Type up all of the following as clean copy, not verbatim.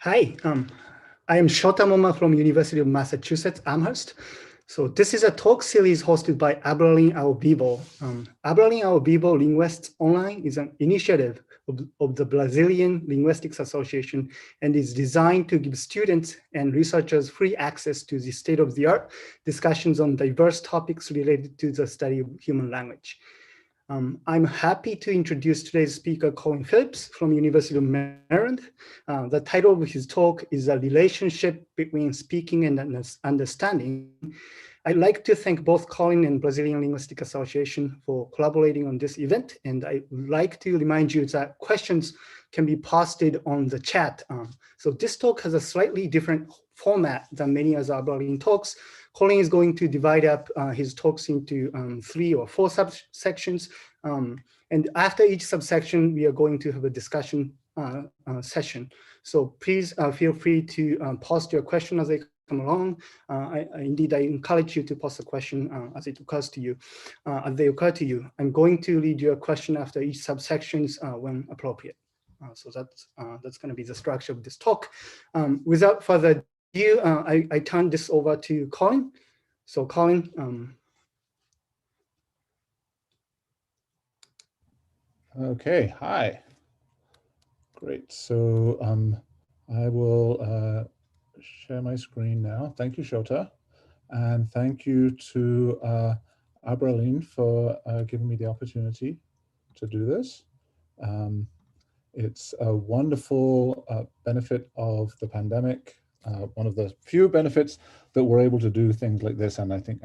Hi, I am Shota Moma from University of Massachusetts, Amherst. So this is a talk series hosted by Abraham Ao Vivo. Abraham Ao Vivo Linguists Online is an initiative of the Brazilian Linguistics Association and is designed to give students and researchers free access to the state-of-the-art discussions on diverse topics related to the study of human language. I'm happy to introduce today's speaker, Colin Phillips from University of Maryland. The title of his talk is A Relationship Between Speaking and Understanding. I'd like to thank both Colin and Brazilian Linguistic Association for collaborating on this event. And I would like to remind you that questions can be posted on the chat. So this talk has a slightly different format than many other Abraham talks. Colin is going to divide up his talks into 3 or 4 subsections. And after each subsection, we are going to have a discussion session. So please feel free to post your question as they come along. Indeed, I encourage you to post a question as it occurs to you, as they occur to you. I'm going to read your question after each subsections when appropriate. So that's going to be the structure of this talk. Without further ado, I turn this over to Colin. So Colin. Okay, hi. Great, so I will share my screen now. Thank you, Shota. And thank you to Abraham for giving me the opportunity to do this. It's a wonderful benefit of the pandemic, one of the few benefits that we're able to do things like this. And I think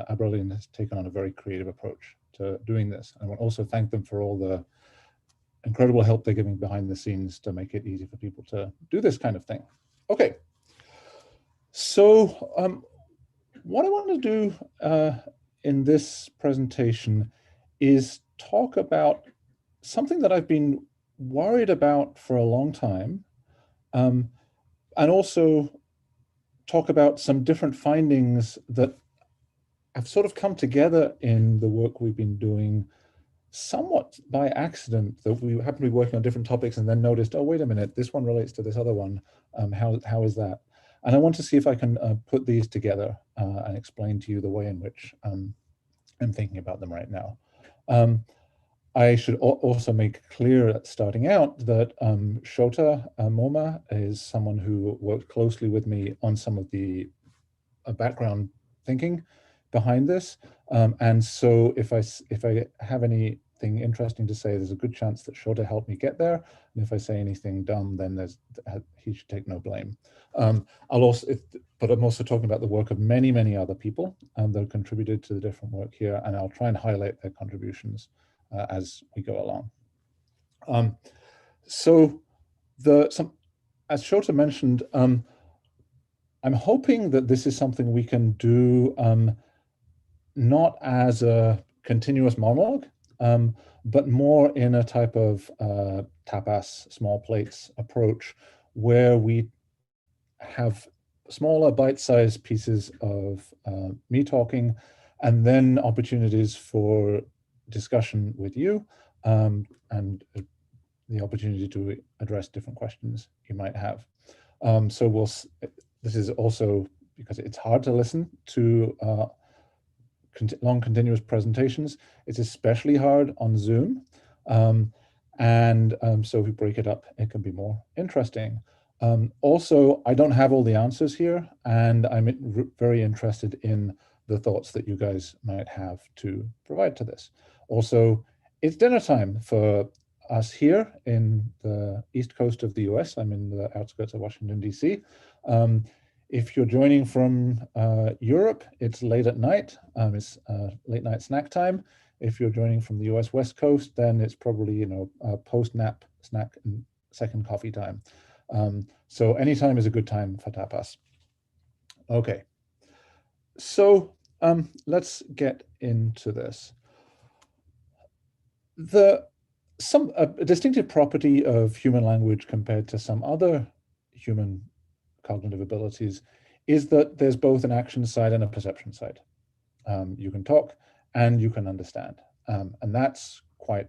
Abraham has taken on a very creative approach to doing this. I want to also thank them for all the incredible help they're giving behind the scenes to make it easy for people to do this kind of thing. Okay, so what I want to do in this presentation is talk about something that I've been worried about for a long time, and also talk about some different findings that have sort of come together in the work we've been doing somewhat by accident, that we happen to be working on different topics and then noticed, oh, wait a minute, this one relates to this other one. How is that? And I want to see if I can put these together and explain to you the way in which I'm thinking about them right now. I should also make clear at starting out that Shota Moma is someone who worked closely with me on some of the background thinking behind this. And so if I have anything interesting to say, there's a good chance that Shota helped me get there. And if I say anything dumb, then he should take no blame. But I'm also talking about the work of many, many other people that have contributed to the different work here, and I'll try and highlight their contributions as we go along. As Shota mentioned, I'm hoping that this is something we can do not as a continuous monologue, but more in a type of tapas, small plates approach, where we have smaller bite-sized pieces of me talking, and then opportunities for discussion with you, and the opportunity to address different questions you might have. This is also because it's hard to listen to long continuous presentations. It's especially hard on Zoom. So if we break it up, it can be more interesting. Also, I don't have all the answers here, and I'm very interested in the thoughts that you guys might have to provide to this. Also, it's dinner time for us here in the East Coast of the US. I'm in the outskirts of Washington, DC. If you're joining from Europe, it's late at night. It's late night snack time. If you're joining from the US West Coast, then it's probably post-nap snack and second coffee time. So anytime is a good time for tapas. Okay, so let's get into this. A distinctive property of human language compared to some other human cognitive abilities is that there's both an action side and a perception side. You can talk and you can understand, and that's quite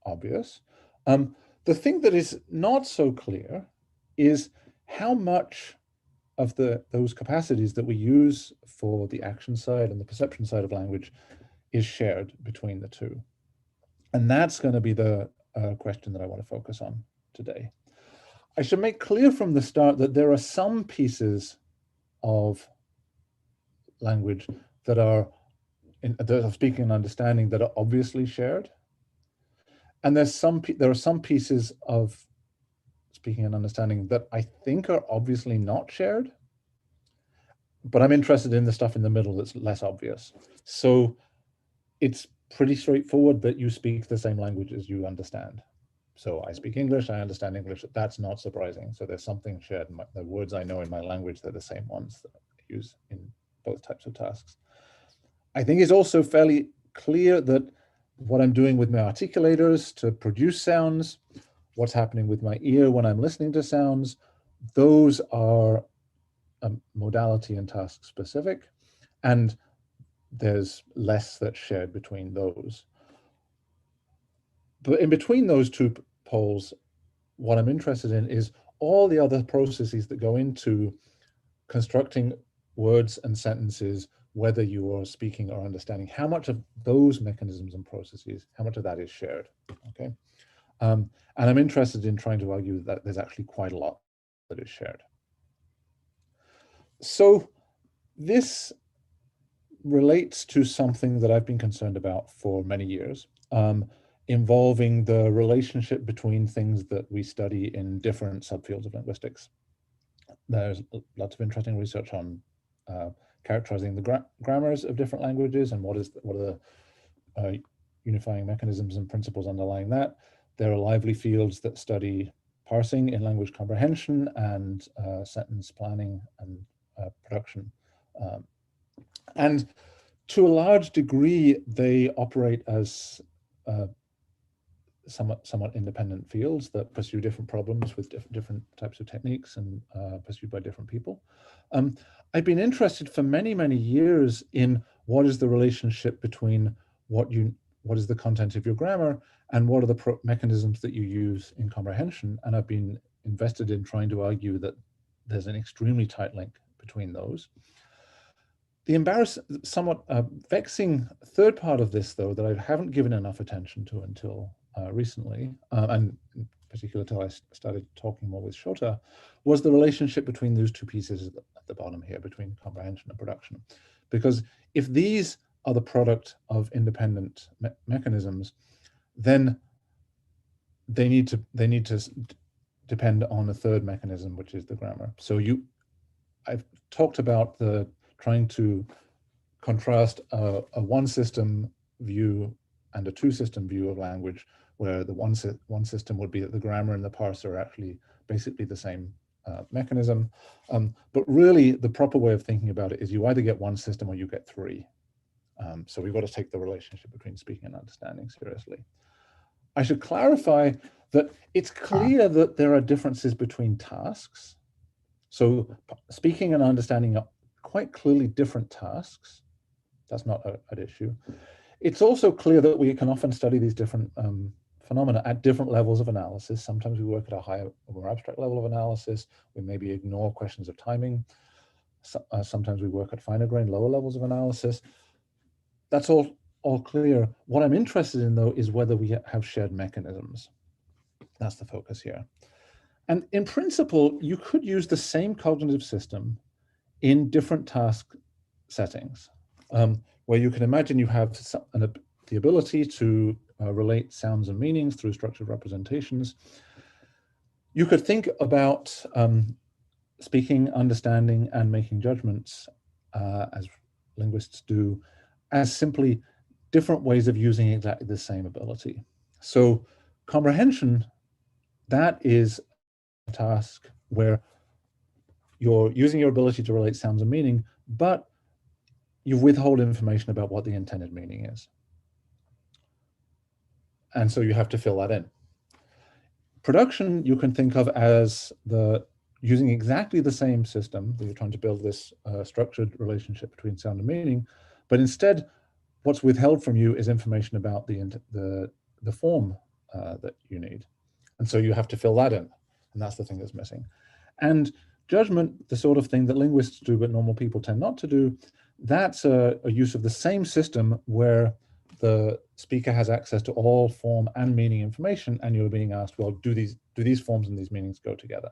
obvious. The thing that is not so clear is how much of those capacities that we use for the action side and the perception side of language is shared between the two. And that's going to be the question that I want to focus on today. I should make clear from the start that there are some pieces of language that are speaking and understanding that are obviously shared. And there are some pieces of speaking and understanding that I think are obviously not shared, but I'm interested in the stuff in the middle that's less obvious. So it's pretty straightforward that you speak the same language as you understand. So I speak English, I understand English. That's not surprising. So there's something shared. The words I know in my language, they're the same ones that I use in both types of tasks. I think it's also fairly clear that what I'm doing with my articulators to produce sounds, what's happening with my ear when I'm listening to sounds, those are modality and task specific, and there's less that's shared between those. But in between those two poles, what I'm interested in is all the other processes that go into constructing words and sentences, whether you are speaking or understanding. How much of those mechanisms and processes, how much of that is shared, okay? And I'm interested in trying to argue that there's actually quite a lot that is shared. So this relates to something that I've been concerned about for many years, involving the relationship between things that we study in different subfields of linguistics. There's lots of interesting research on characterizing the grammars of different languages and what are the unifying mechanisms and principles underlying that. There are lively fields that study parsing in language comprehension and sentence planning and production. And to a large degree, they operate as somewhat independent fields that pursue different problems with different types of techniques and pursued by different people. I've been interested for many, many years in what is the relationship between what is the content of your grammar and what are the mechanisms that you use in comprehension. And I've been invested in trying to argue that there's an extremely tight link between those. The somewhat vexing third part of this, though, that I haven't given enough attention to until recently, and in particular until I started talking more with Shota, was the relationship between those two pieces at the bottom here, between comprehension and production. Because if these are the product of independent mechanisms, then they need to depend on a third mechanism, which is the grammar. So I've talked about trying to contrast a one system view and a two system view of language, where the one system would be that the grammar and the parser are actually basically the same mechanism. But really the proper way of thinking about it is you either get one system or you get three. So we've got to take the relationship between speaking and understanding seriously. I should clarify that it's clear that there are differences between tasks. So speaking and understanding are quite clearly different tasks. That's not an issue. It's also clear that we can often study these different phenomena at different levels of analysis. Sometimes we work at a higher, more abstract level of analysis. We maybe ignore questions of timing. Sometimes we work at finer grained, lower levels of analysis. That's all clear. What I'm interested in, though, is whether we have shared mechanisms. That's the focus here. And in principle, you could use the same cognitive system in different task settings, where you can imagine you have the ability to relate sounds and meanings through structured representations. You could think about speaking, understanding, and making judgments, as linguists do, as simply different ways of using exactly the same ability. So comprehension, that is a task where you're using your ability to relate sounds and meaning, but you withhold information about what the intended meaning is. And so you have to fill that in. Production, you can think of as using exactly the same system, that you're trying to build this structured relationship between sound and meaning, but instead, what's withheld from you is information about the form that you need. And so you have to fill that in, and that's the thing that's missing. And judgment, the sort of thing that linguists do but normal people tend not to do, that's a use of the same system where the speaker has access to all form and meaning information, and you're being asked, well, do these forms and these meanings go together?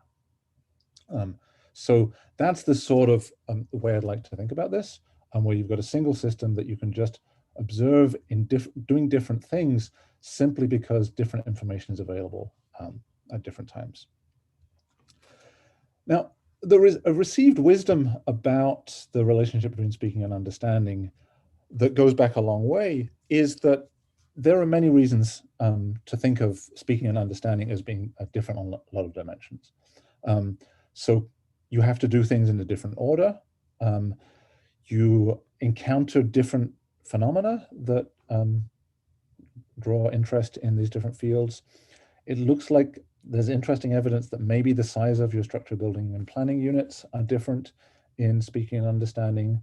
So that's the sort of way I'd like to think about this, where you've got a single system that you can just observe in doing different things simply because different information is available at different times. Now, there is a received wisdom about the relationship between speaking and understanding that goes back a long way, is that there are many reasons to think of speaking and understanding as being different on a lot of dimensions. So you have to do things in a different order. You encounter different phenomena that draw interest in these different fields. It looks like there's interesting evidence that maybe the size of your structure building and planning units are different in speaking and understanding.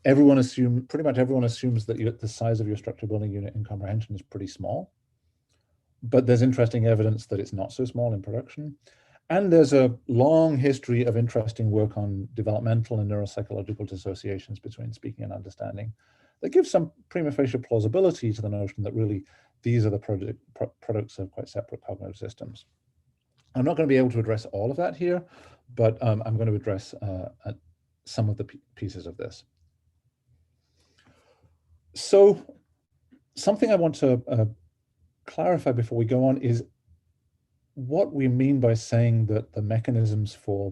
Pretty much everyone assumes that the size of your structure building unit in comprehension is pretty small, but there's interesting evidence that it's not so small in production. And there's a long history of interesting work on developmental and neuropsychological dissociations between speaking and understanding that gives some prima facie plausibility to the notion that really these are the products of quite separate cognitive systems. I'm not going to be able to address all of that here, but I'm going to address some of the pieces of this. So something I want to clarify before we go on is what we mean by saying that the mechanisms for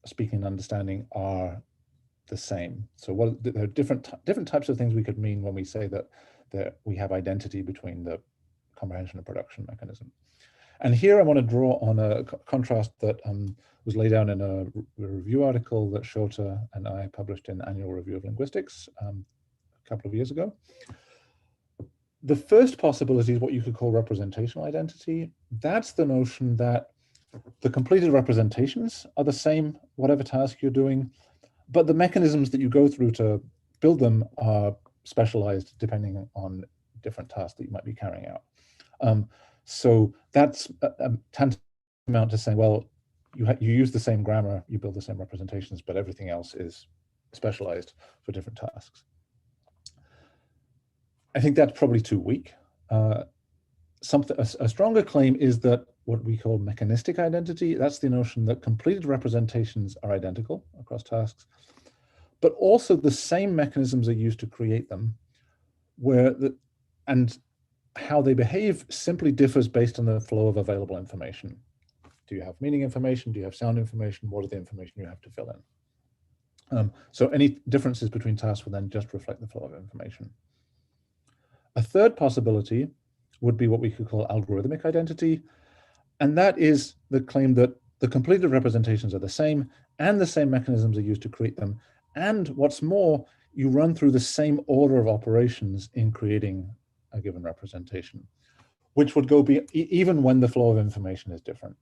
speaking and understanding are the same. So there are different types of things we could mean when we say that we have identity between the comprehension and production mechanism. And here I want to draw on a contrast that was laid down in a review article that Shota and I published in Annual Review of Linguistics a couple of years ago. The first possibility is what you could call representational identity. That's the notion that the completed representations are the same, whatever task you're doing, but the mechanisms that you go through to build them are specialized depending on different tasks that you might be carrying out. So that's tantamount to saying, well, you use the same grammar, you build the same representations, but everything else is specialized for different tasks. I think that's probably too weak. A stronger claim is that what we call mechanistic identity, that's the notion that completed representations are identical across tasks, but also the same mechanisms are used to create them, and how they behave simply differs based on the flow of available information. Do you have meaning information? Do you have sound information? What are the information you have to fill in? So any differences between tasks will then just reflect the flow of information. A third possibility would be what we could call algorithmic identity, and that is the claim that the completed representations are the same and the same mechanisms are used to create them. And what's more, you run through the same order of operations in creating a given representation, which would go even when the flow of information is different.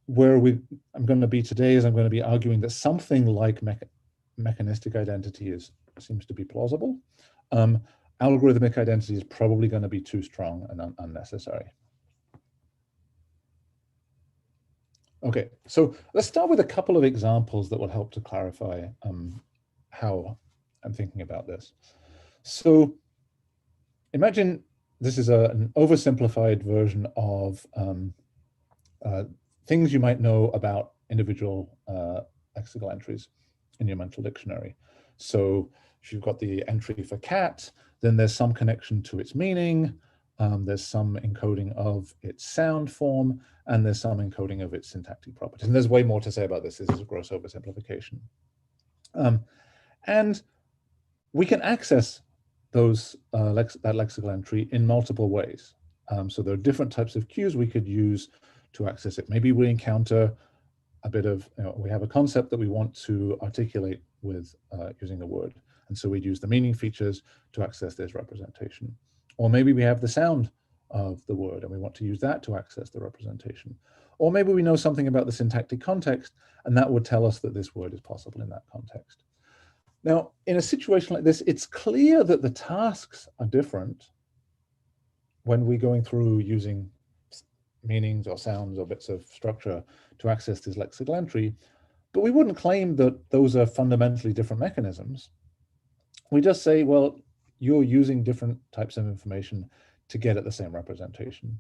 Where I'm going to be today is I'm going to be arguing that something like mechanistic identity seems to be plausible. Algorithmic identity is probably going to be too strong and unnecessary. Okay, so let's start with a couple of examples that will help to clarify how I'm thinking about this. So imagine this is an oversimplified version of things you might know about individual lexical entries in your mental dictionary. So if you've got the entry for cat, then there's some connection to its meaning, there's some encoding of its sound form, and there's some encoding of its syntactic properties. And there's way more to say about this. This is a gross oversimplification. And we can access that lexical entry in multiple ways. So there are different types of cues we could use to access it. Maybe we encounter a bit of, we have a concept that we want to articulate with using a word. And so we'd use the meaning features to access this representation. Or maybe we have the sound of the word and we want to use that to access the representation. Or maybe we know something about the syntactic context and that would tell us that this word is possible in that context. Now, in a situation like this, it's clear that the tasks are different when we're going through using meanings or sounds or bits of structure to access this lexical entry. But we wouldn't claim that those are fundamentally different mechanisms. We just say, well, you're using different types of information to get at the same representation.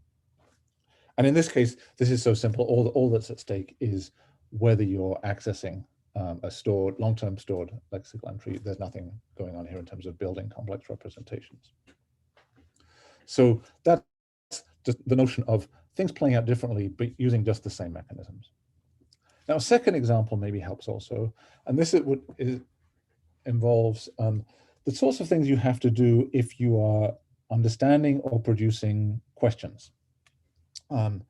And in this case, this is so simple. All that's at stake is whether you're accessing a stored, long-term stored lexical entry. There's nothing going on here in terms of building complex representations. So that's just the notion of things playing out differently, but using just the same mechanisms. Now, a second example maybe helps also, and this involves the sorts of things you have to do if you are understanding or producing questions. And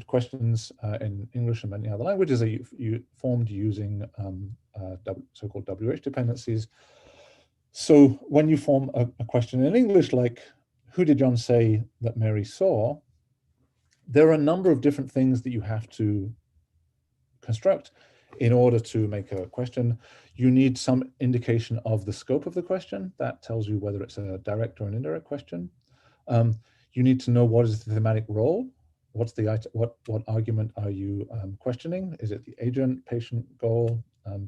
questions in English and many other languages are you formed using so-called WH dependencies. So when you form a question in English, like, who did John say that Mary saw? There are a number of different things that you have to construct in order to make a question. You need some indication of the scope of the question. That tells you whether it's a direct or an indirect question. You need to know what is the thematic role. What's the what argument are you questioning? Is it the agent, patient, goal,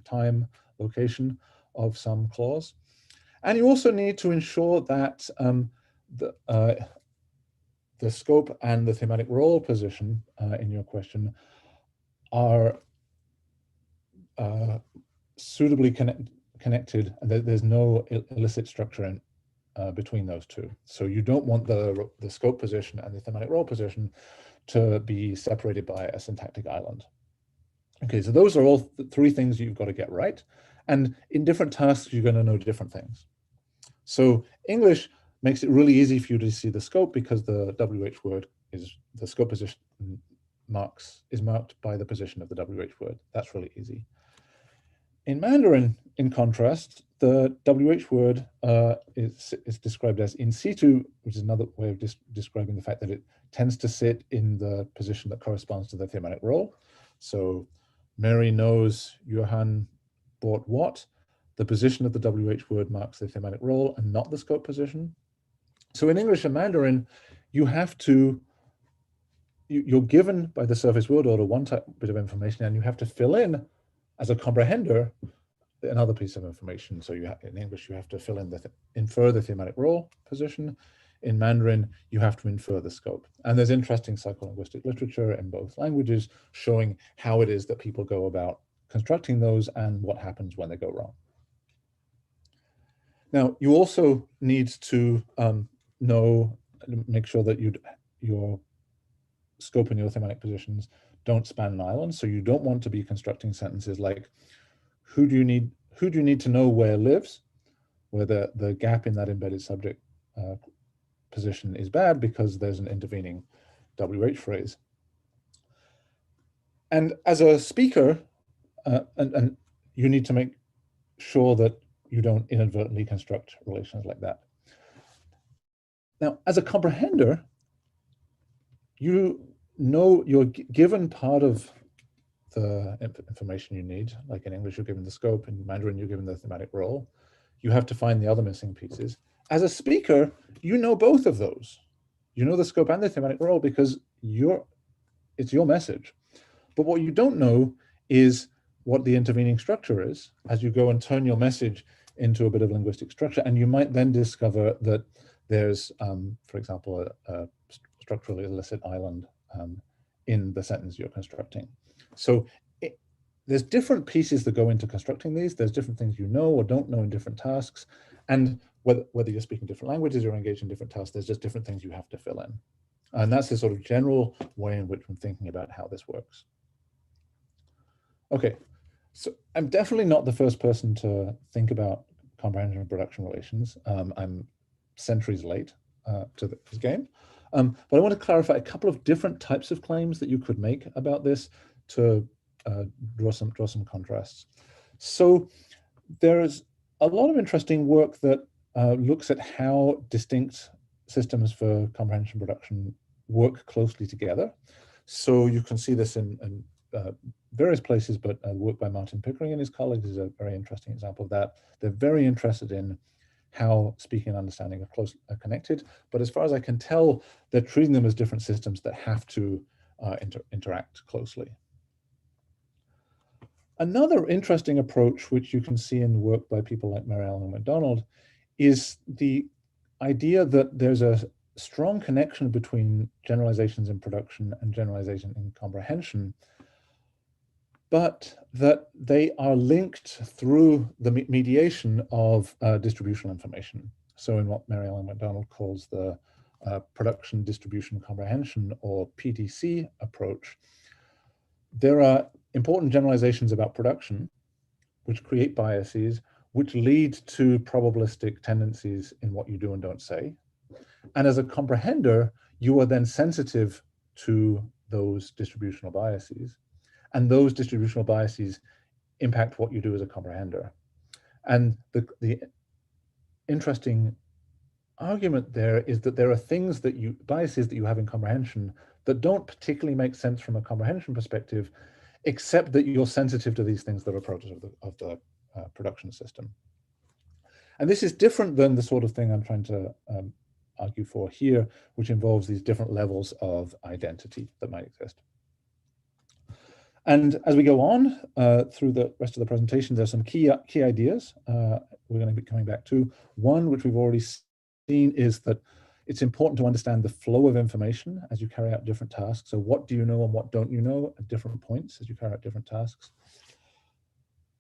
time, location of some clause? And you also need to ensure that the scope and the thematic role position in your question are suitably connected, and there's no illicit structure in between those two. So you don't want the scope position and the thematic role position to be separated by a syntactic island. Okay, so those are all three things you've got to get right. And in different tasks, you're going to know different things. So English makes it really easy for you to see the scope because the WH word is the scope position is marked by the position of the WH word. That's really easy. In Mandarin, in contrast, the WH word is described as in situ, which is another way of describing the fact that it tends to sit in the position that corresponds to the thematic role. So Mary knows Johann bought what. The position of the WH word marks the thematic role and not the scope position. So in English and Mandarin, you have to, you're given by the surface word order one bit of information, and you have to fill in as a comprehender another piece of information. So in English, you have to fill in infer the thematic role position. In Mandarin, you have to infer the scope. And there's interesting psycholinguistic literature in both languages showing how it is that people go about constructing those and what happens when they go wrong. Now, you also need to make sure that your scope and your thematic positions don't span an island. So you don't want to be constructing sentences like, who do you need to know where lives, where the gap in that embedded subject position is bad because there's an intervening WH phrase. And as a speaker, and you need to make sure that you don't inadvertently construct relations like that. Now, as a comprehender, you know you're given part of the information you need. Like in English, you're given the scope. In Mandarin, you're given the thematic role. You have to find the other missing pieces. As a speaker, you know both of those. You know the scope and the thematic role because it's your message. But what you don't know is what the intervening structure is as you go and turn your message into a bit of linguistic structure. And you might then discover that there's, for example, a structurally illicit island in the sentence you're constructing. So there's different pieces that go into constructing these. There's different things you know or don't know in different tasks. And whether you're speaking different languages or engaged in different tasks, there's just different things you have to fill in. And that's the sort of general way in which I'm thinking about how this works. Okay, so I'm definitely not the first person to think about comprehension and production relations. I'm centuries late to this game. But I want to clarify a couple of different types of claims that you could make about this to draw some contrasts. So there's a lot of interesting work that looks at how distinct systems for comprehension production work closely together. So you can see this in various places, but work by Martin Pickering and his colleagues is a very interesting example of that. They're very interested in how speaking and understanding are connected. But as far as I can tell, they're treating them as different systems that have to interact closely. Another interesting approach, which you can see in the work by people like Mary Ellen McDonald, is the idea that there's a strong connection between generalizations in production and generalization in comprehension, but that they are linked through the mediation of distributional information. So in what Mary Ellen McDonald calls the production, distribution, comprehension, or PDC approach, there are important generalizations about production, which create biases, which lead to probabilistic tendencies in what you do and don't say. And as a comprehender, you are then sensitive to those distributional biases. And those distributional biases impact what you do as a comprehender. And the interesting argument there is that there are things that biases that you have in comprehension that don't particularly make sense from a comprehension perspective, except that you're sensitive to these things that are products of the production system. And this is different than the sort of thing I'm trying to argue for here, which involves these different levels of identity that might exist. And as we go on through the rest of the presentation, there's some key ideas we're going to be coming back to. One, which we've already seen, is that it's important to understand the flow of information as you carry out different tasks. So what do you know and what don't you know at different points as you carry out different tasks?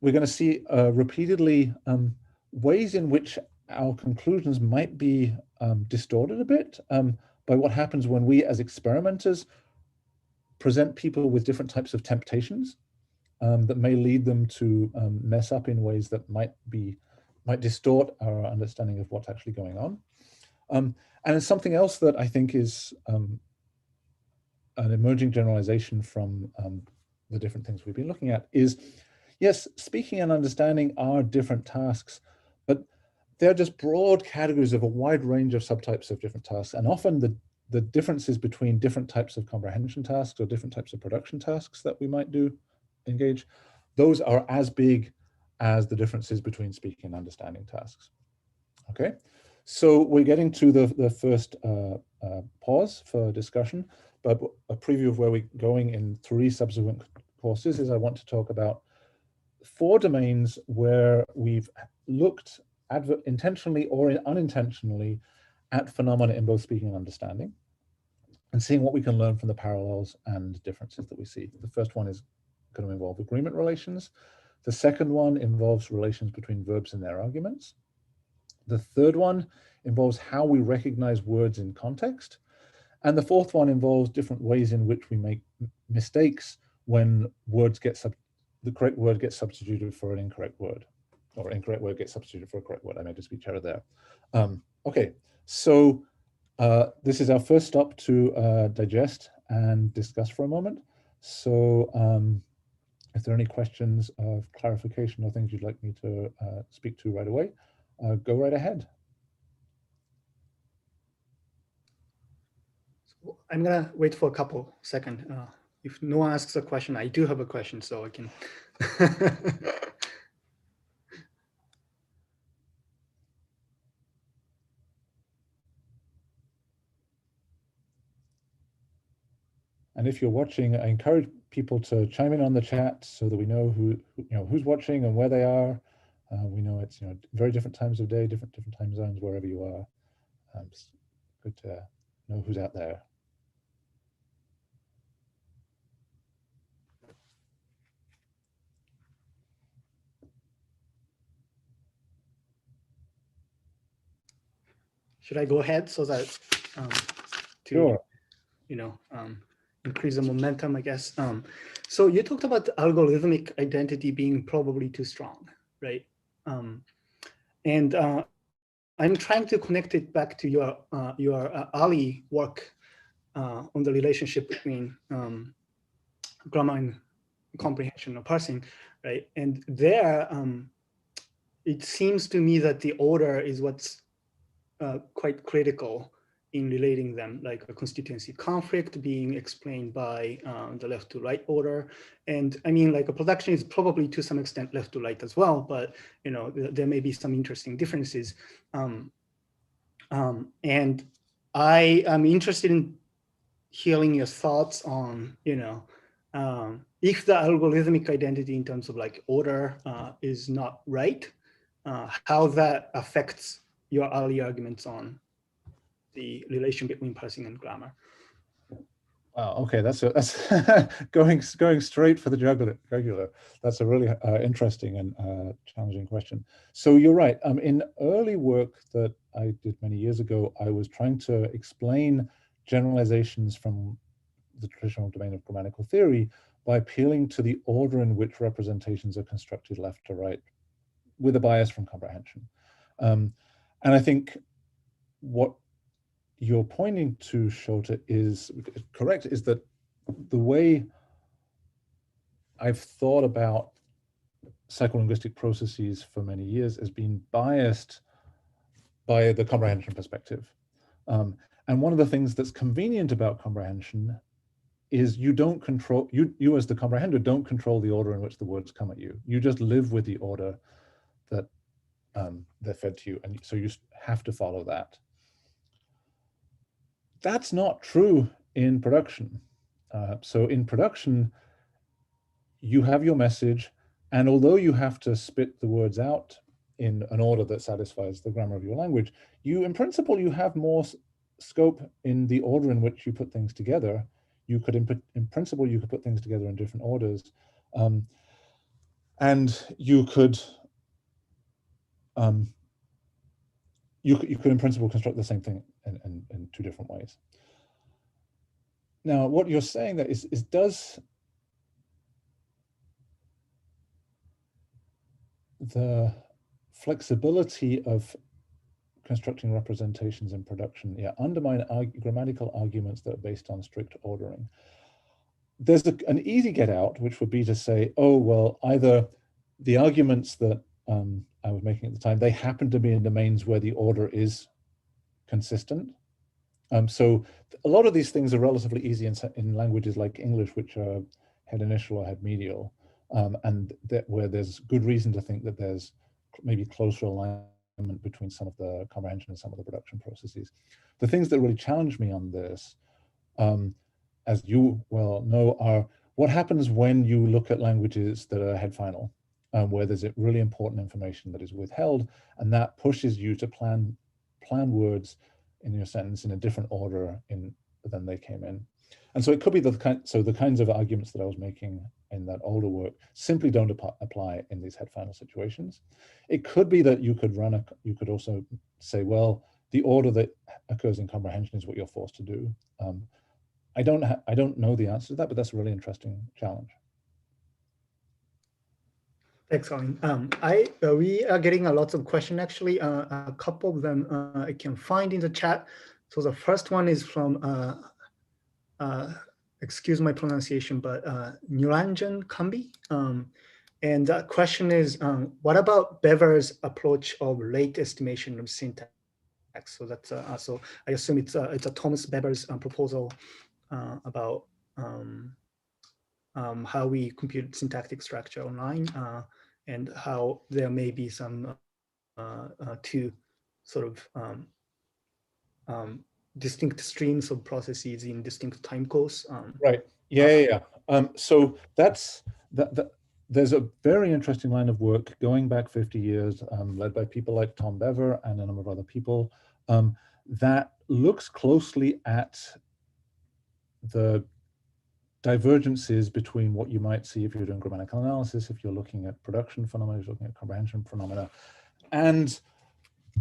We're going to see repeatedly ways in which our conclusions might be distorted a bit by what happens when we as experimenters present people with different types of temptations that may lead them to mess up in ways that might distort our understanding of what's actually going on. And it's something else that I think is an emerging generalization from the different things we've been looking at is, yes, speaking and understanding are different tasks, but they're just broad categories of a wide range of subtypes of different tasks. And often the differences between different types of comprehension tasks or different types of production tasks that we might engage, those are as big as the differences between speaking and understanding tasks. Okay, so we're getting to the first pause for discussion, but a preview of where we're going in 3 subsequent courses is I want to talk about 4 domains where we've looked intentionally or unintentionally at phenomena in both speaking and understanding, and seeing what we can learn from the parallels and differences that we see. The first one is going to involve agreement relations. The second one involves relations between verbs and their arguments. The third one involves how we recognize words in context. And the fourth one involves different ways in which we make mistakes when the correct word gets substituted for an incorrect word, or incorrect word gets substituted for a correct word. I made a speech error there. Okay, so this is our first stop to digest and discuss for a moment. So if there are any questions of clarification or things you'd like me to speak to right away, go right ahead. So I'm gonna wait for a couple seconds. If no one asks a question, I do have a question, so I can. And if you're watching, I encourage people to chime in on the chat so that we know who's watching and where they are. We know it's very different times of day, different time zones wherever you are. It's good to know who's out there. Should I go ahead so that to Sure. increase the momentum, I guess. So you talked about the algorithmic identity being probably too strong, right? And I'm trying to connect it back to your early work on the relationship between grammar and comprehension or parsing, right? And there, it seems to me that the order is what's quite critical in relating them, like a constituency conflict being explained by the left to right order. And I mean, like a production is probably to some extent left to right as well, but there may be some interesting differences. And I am interested in hearing your thoughts on, if the algorithmic identity in terms of like order is not right, how that affects your early arguments on the relation between parsing and grammar. Wow. Okay, that's going straight for the jugular. That's a really interesting and challenging question. So you're right. In early work that I did many years ago, I was trying to explain generalizations from the traditional domain of grammatical theory by appealing to the order in which representations are constructed left to right, with a bias from comprehension. And I think what you're pointing to, Shota, is correct, is that the way I've thought about psycholinguistic processes for many years has been biased by the comprehension perspective. And one of the things that's convenient about comprehension is you don't control, you as the comprehender don't control the order in which the words come at you. You just live with the order that they're fed to you, and so you have to follow that. That's not true in production. So in production, you have your message, and although you have to spit the words out in an order that satisfies the grammar of your language, in principle, you have more scope in the order in which you put things together. You could, in principle, you could put things together in different orders, and you could in principle construct the same thing in two different ways. Now, what you're saying that is does the flexibility of constructing representations in production undermine grammatical arguments that are based on strict ordering? There's an easy get out, which would be to say, oh, well, either the arguments that I was making at the time, they happen to be in domains where the order is consistent. So a lot of these things are relatively easy in languages like English, which are head initial or head medial, and where there's good reason to think that there's maybe closer alignment between some of the comprehension and some of the production processes. The things that really challenge me on this, as you well know, are what happens when you look at languages that are head final, where there's really important information that is withheld, and that pushes you to plan words in your sentence in a different order than they came in. And so it could be the kinds of arguments that I was making in that older work simply don't apply in these head final situations. It could be that you could also say, well, the order that occurs in comprehension is what you're forced to do. I don't know the answer to that, but that's a really interesting challenge. Excellent. We are getting a lot of questions, actually. A couple of them I can find in the chat. So the first one is from, excuse my pronunciation, but Niranjan Kambi. And that question is, what about Bever's approach of rate estimation of syntax? So that's so I assume it's a Thomas Bever's proposal about how we compute syntactic structure online. And how there may be some two sort of distinct streams of processes in distinct time course. Right. Yeah. So there's a very interesting line of work going back 50 years, led by people like Tom Bever and a number of other people, that looks closely at the divergences between what you might see if you're doing grammatical analysis, if you're looking at production phenomena, if you're looking at comprehension phenomena, and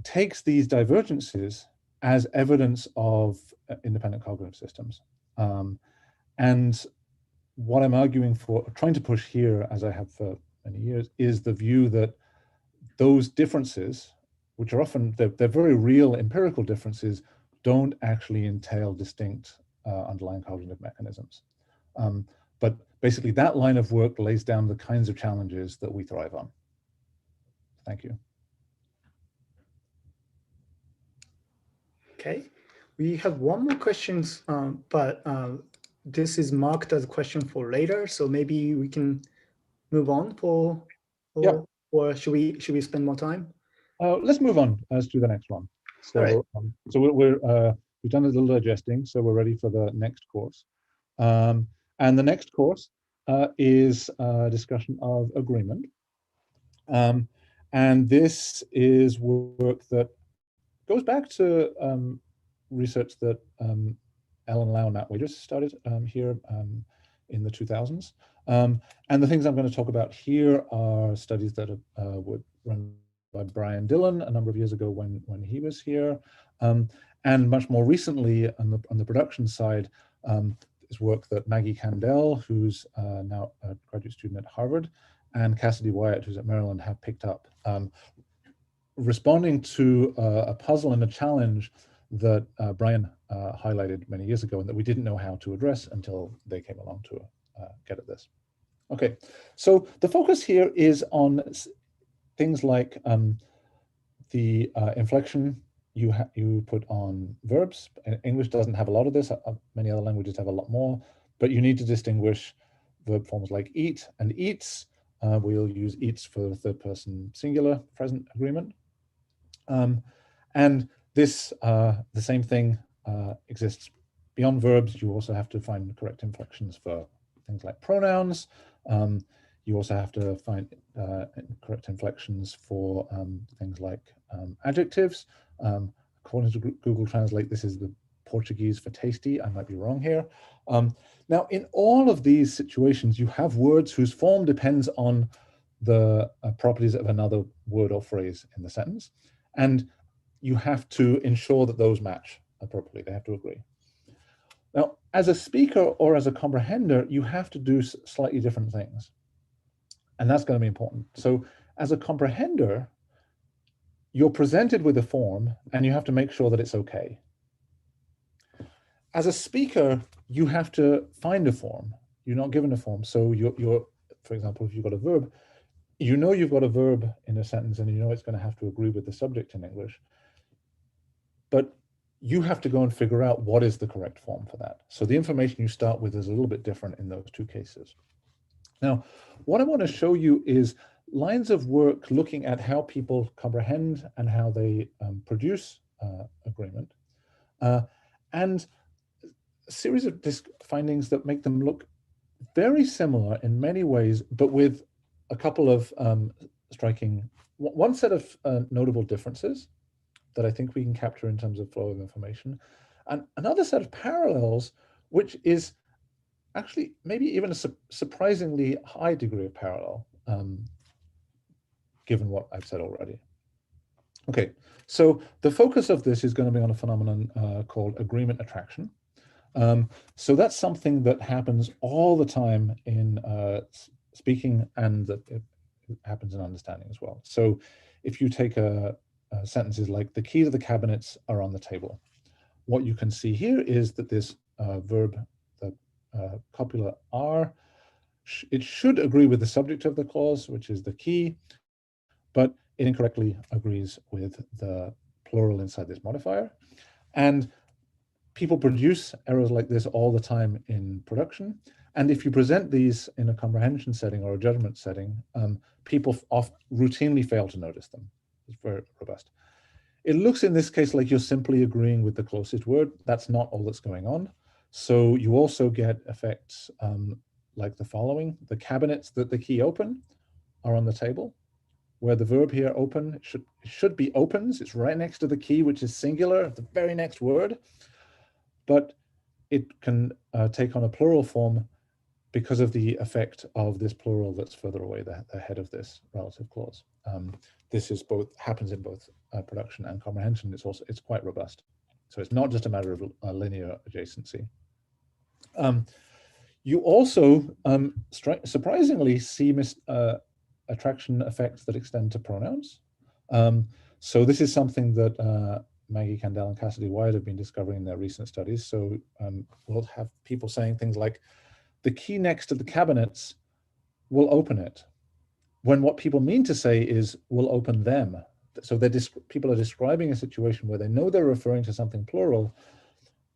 takes these divergences as evidence of independent cognitive systems. And what I'm arguing for, trying to push here, as I have for many years, is the view that those differences, which are often, they're very real empirical differences, don't actually entail distinct underlying cognitive mechanisms. But basically that line of work lays down the kinds of challenges that we thrive on. Thank you. Okay, we have one more question, but this is marked as a question for later, so maybe we can move on Yeah. or should we spend more time? Let's move on. Let's do the next one. So, All so we've done a little digesting, so we're ready for the next course. And the next course is a discussion of agreement. And this is work that goes back to research that Ellen Lau and Matt Waiters started here in the 2000s. And the things I'm going to talk about here are studies that were run by Brian Dillon a number of years ago when he was here. And much more recently on the production side, is work that Maggie Kandel, who's now a graduate student at Harvard, and Cassidy Wyatt, who's at Maryland, have picked up, responding to a puzzle and a challenge that Brian highlighted many years ago and that we didn't know how to address until they came along to get at this. Okay, so the focus here is on things like the inflection you put on verbs. English doesn't have a lot of this. Many other languages have a lot more, but you need to distinguish verb forms like eat and eats. We'll use eats for the third person singular present agreement. And this, the same thing exists beyond verbs. You also have to find correct inflections for things like pronouns. You also have to find correct inflections for things like adjectives. According to Google Translate, this is the Portuguese for tasty. I might be wrong here. Now, in all of these situations, you have words whose form depends on the properties of another word or phrase in the sentence. And you have to ensure that those match appropriately. They have to agree. Now, as a speaker or as a comprehender, you have to do slightly different things. And that's going to be important. So as a comprehender, you're presented with a form and you have to make sure that it's okay. As a speaker, you have to find a form. You're not given a form. So you're, for example, if you've got a verb, you know you've got a verb in a sentence and you know it's going to have to agree with the subject in English. But you have to go and figure out what is the correct form for that. So the information you start with is a little bit different in those two cases. Now, what I want to show you is lines of work looking at how people comprehend and how they produce agreement, and a series of findings that make them look very similar in many ways, but with a couple of striking, one set of notable differences that I think we can capture in terms of flow of information, and another set of parallels, which is actually maybe even a surprisingly high degree of parallel, given what I've said already. Okay, so the focus of this is going to be on a phenomenon called agreement attraction. So that's something that happens all the time in speaking, and that it happens in understanding as well. So if you take sentences like the key to the cabinets are on the table, what you can see here is that this verb, the copula are, it should agree with the subject of the clause, which is the key, but it incorrectly agrees with the plural inside this modifier. And people produce errors like this all the time in production. And if you present these in a comprehension setting or a judgment setting, people routinely fail to notice them. It's very robust. It looks in this case like you're simply agreeing with the closest word. That's not all that's going on. So you also get effects like the following. The cabinets that the key open are on the table, where the verb here open should be opens. It's right next to the key, which is singular, the very next word. But it can take on a plural form because of the effect of this plural that's further away, the head of this relative clause. This is happens in both production and comprehension. It's quite robust. So it's not just a matter of linear adjacency. You also surprisingly see attraction effects that extend to pronouns. So this is something that Maggie Kandel and Cassidy Wyatt have been discovering in their recent studies. So we'll have people saying things like, the key next to the cabinets will open it, when what people mean to say is will open them. So people are describing a situation where they know they're referring to something plural,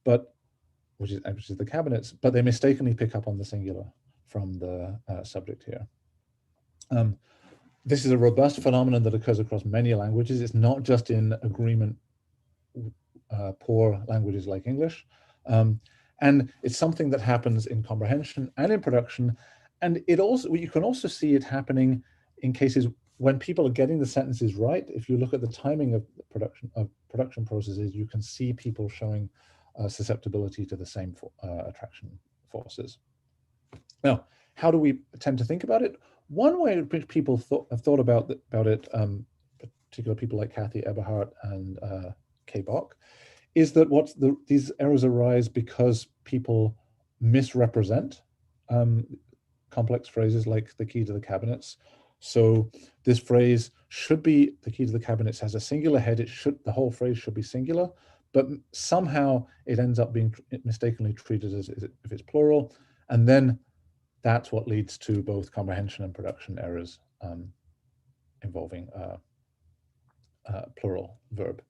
but which is the cabinets, but they mistakenly pick up on the singular from the subject here. This is a robust phenomenon that occurs across many languages. It's not just in agreement poor languages like English. And it's something that happens in comprehension and in production. And you can also see it happening in cases when people are getting the sentences right. If you look at the timing of production processes, you can see people showing susceptibility to the same attraction forces. Now, how do we tend to think about it? One way in which people have thought about it, particularly people like Kathy Eberhardt and Kay Bock, is that these errors arise because people misrepresent complex phrases like the key to the cabinets. So this phrase should be, the key to the cabinets has a singular head. The whole phrase should be singular, but somehow it ends up being mistakenly treated as if it's plural. And then that's what leads to both comprehension and production errors involving plural verb.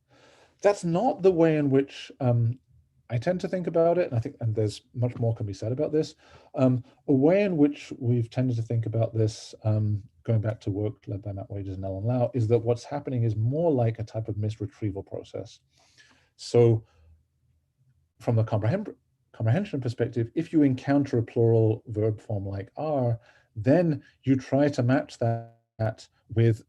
That's not the way in which I tend to think about it, and I think, and there's much more can be said about this. A way in which we've tended to think about this, going back to work led by Matt Wages and Ellen Lau, is that what's happening is more like a type of misretrieval process. So from the comprehension perspective, if you encounter a plural verb form like are, then you try to match that with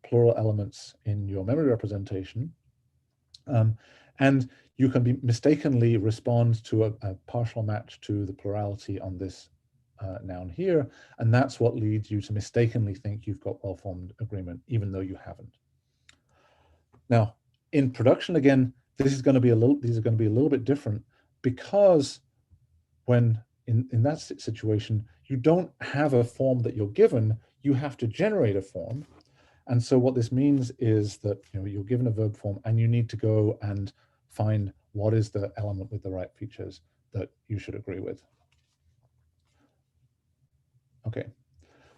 plural elements in your memory representation. And you can be mistakenly respond to a partial match to the plurality on this noun here, and that's what leads you to mistakenly think you've got well-formed agreement, even though you haven't. Now, in production, again, these are going to be a little bit different, because when in that situation, you don't have a form that you're given, you have to generate a form. And so what this means is that you're given a verb form and you need to go and find what is the element with the right features that you should agree with. Okay,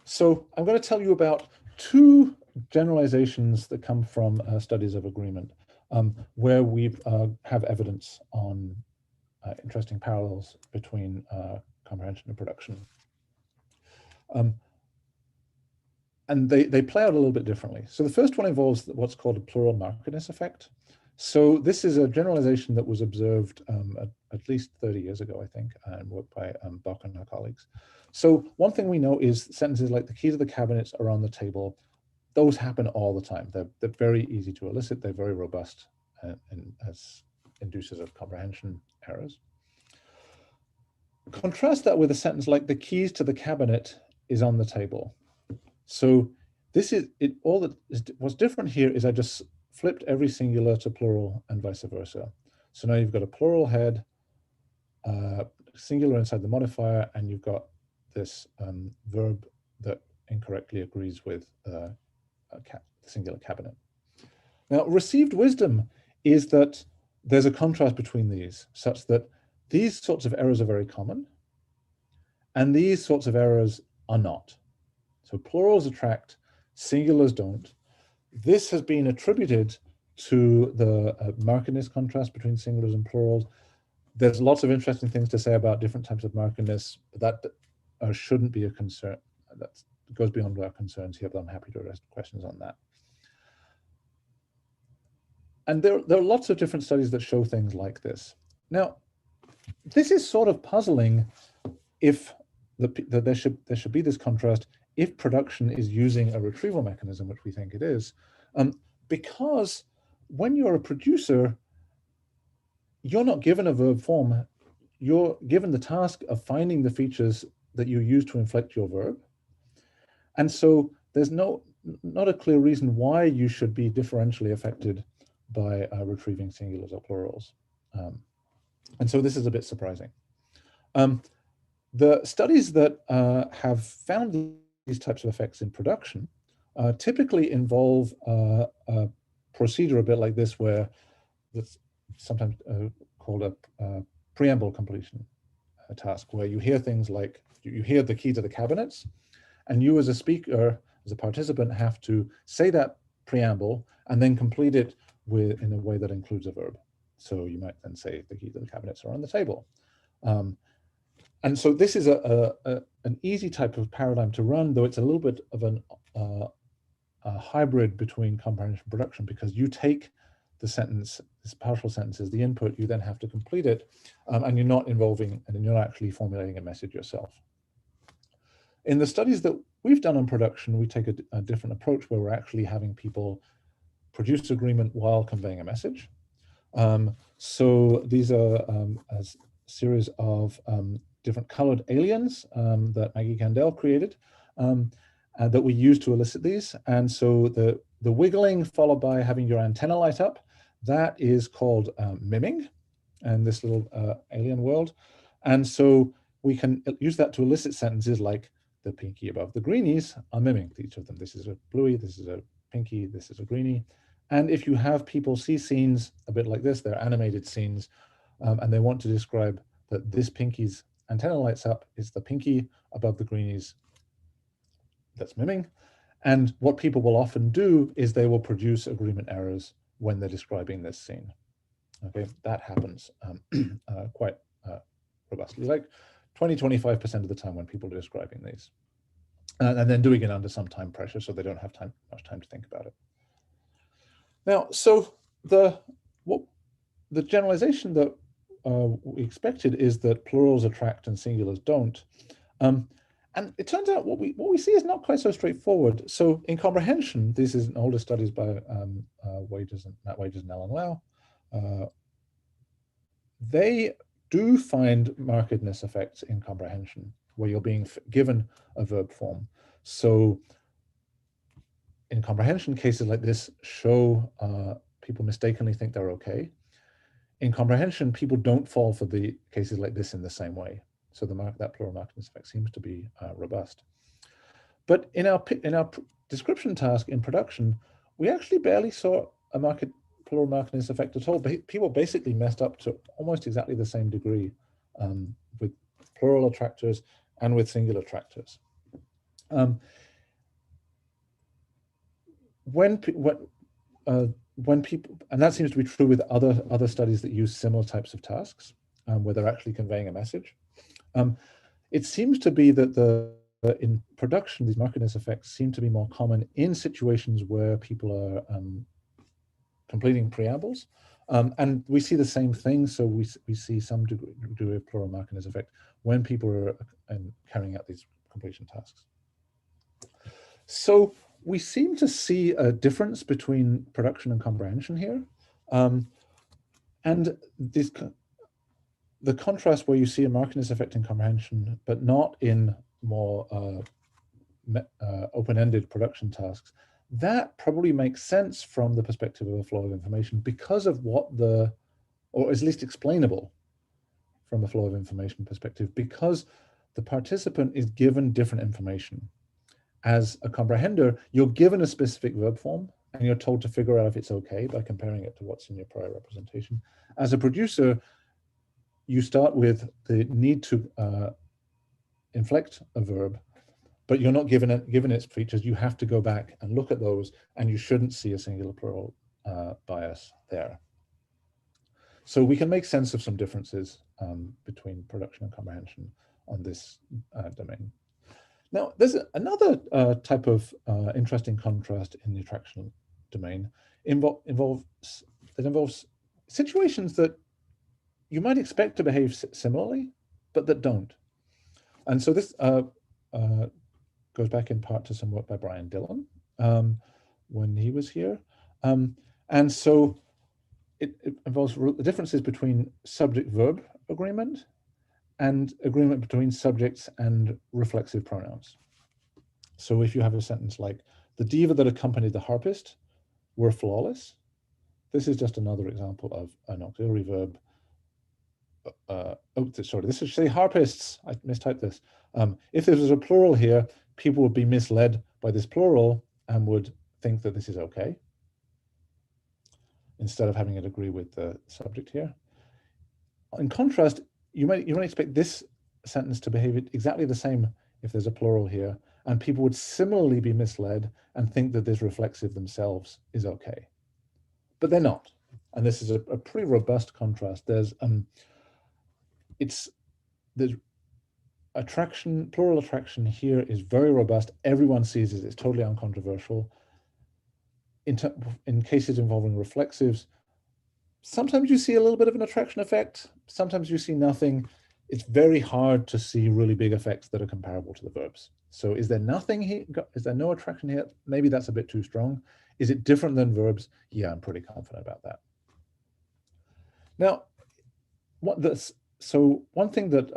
so I'm going to tell you about two generalizations that come from studies of agreement, where we have evidence on interesting parallels between comprehension and production. And they play out a little bit differently. So the first one involves what's called a plural markedness effect. So this is a generalization that was observed at least 30 years ago, I think, and worked by Bock and her colleagues. So one thing we know is sentences like the key to the cabinets are on the table. Those happen all the time. They're very easy to elicit. They're very robust as inducers of comprehension errors. Contrast that with a sentence like the keys to the cabinet is on the table. So this is it. What's different here is I just flipped every singular to plural and vice versa. So now you've got a plural head, singular inside the modifier, and you've got this verb that incorrectly agrees with the singular cabinet. Now, received wisdom is that there's a contrast between these, such that these sorts of errors are very common, and these sorts of errors are not. So plurals attract, singulars don't. This has been attributed to the markedness contrast between singulars and plurals. There's lots of interesting things to say about different types of markedness, but that shouldn't be a concern. That goes beyond our concerns here, but I'm happy to address questions on that. And there are lots of different studies that show things like this. Now, this is sort of puzzling if there should be this contrast if production is using a retrieval mechanism, which we think it is, because when you're a producer, you're not given a verb form. You're given the task of finding the features that you use to inflect your verb. And so there's not a clear reason why you should be differentially affected by retrieving singulars or plurals. And so this is a bit surprising. The studies that have found these types of effects in production typically involve a procedure a bit like this, where that's sometimes called a preamble completion task, where you hear things like, you hear the key to the cabinets, and you as a speaker, as a participant, have to say that preamble and then complete it in a way that includes a verb. So you might then say the key to the cabinets are on the table. And so this is an easy type of paradigm to run, though it's a little bit of a hybrid between comprehension and production, because you take the sentence, this partial sentence is the input, you then have to complete it, and you're not actually formulating a message yourself. In the studies that we've done on production, we take a different approach where we're actually having people produce agreement while conveying a message. So these are a series of different colored aliens that Maggie Candell created that we use to elicit these. And so the wiggling followed by having your antenna light up, that is called miming in this little alien world. And so we can use that to elicit sentences like the pinky above the greenies are miming each of them. This is a bluey, this is a pinky, this is a greenie. And if you have people see scenes a bit like this, they're animated scenes, and they want to describe that this pinky's antenna lights up, is the pinky above the greenies that's miming. And what people will often do is they will produce agreement errors when they're describing this scene. Okay, that happens quite robustly, like 20–25% of the time when people are describing these. And then doing it under some time pressure so they don't have much time to think about it. Now, so the generalization that we expected is that plurals attract and singulars don't. And it turns out what we see is not quite so straightforward. So in comprehension, this is an older studies by Matt Wagers and Alan Lau. They do find markedness effects in comprehension where you're being given a verb form. So in comprehension, cases like this show people mistakenly think they're okay. In comprehension, people don't fall for the cases like this in the same way. So that plural markedness effect seems to be robust. But in our description task in production, we actually barely saw a plural markedness effect at all. People basically messed up to almost exactly the same degree with plural attractors and with singular attractors. When people, and that seems to be true with other studies that use similar types of tasks, where they're actually conveying a message. It seems to be that in production, these markedness effects seem to be more common in situations where people are completing preambles. And we see the same thing. So we see some degree of plural markedness effect when people are carrying out these completion tasks. So we seem to see a difference between production and comprehension here. And the contrast where you see a markedness effect in comprehension, but not in more open-ended production tasks, that probably makes sense from the perspective of a flow of information because of or is least explainable from a flow of information perspective, because the participant is given different information. As a comprehender, you're given a specific verb form and you're told to figure out if it's okay by comparing it to what's in your prior representation. As a producer, you start with the need to inflect a verb, but you're not given its features. You have to go back and look at those, and you shouldn't see a singular plural bias there. So we can make sense of some differences between production and comprehension on this domain. Now, there's another type of interesting contrast in the attraction domain that involves situations that you might expect to behave similarly, but that don't. And so this goes back in part to some work by Brian Dillon when he was here. And so it involves the differences between subject-verb agreement and agreement between subjects and reflexive pronouns. So if you have a sentence like, the diva that accompanied the harpist were flawless, this is just another example of an auxiliary verb. This should say harpists. I mistyped this. If there was a plural here, people would be misled by this plural and would think that this is okay, instead of having it agree with the subject here. In contrast, you might expect this sentence to behave exactly the same if there's a plural here, and people would similarly be misled and think that this reflexive themselves is okay. But they're not. and this is a pretty robust contrast. There's attraction, plural attraction here is very robust. Everyone sees it. It's totally uncontroversial. In cases involving reflexives, sometimes you see a little bit of an attraction effect. Sometimes you see nothing. It's very hard to see really big effects that are comparable to the verbs. So is there nothing here? Is there no attraction here? Maybe that's a bit too strong. Is it different than verbs? Yeah, I'm pretty confident about that. Now, so one thing that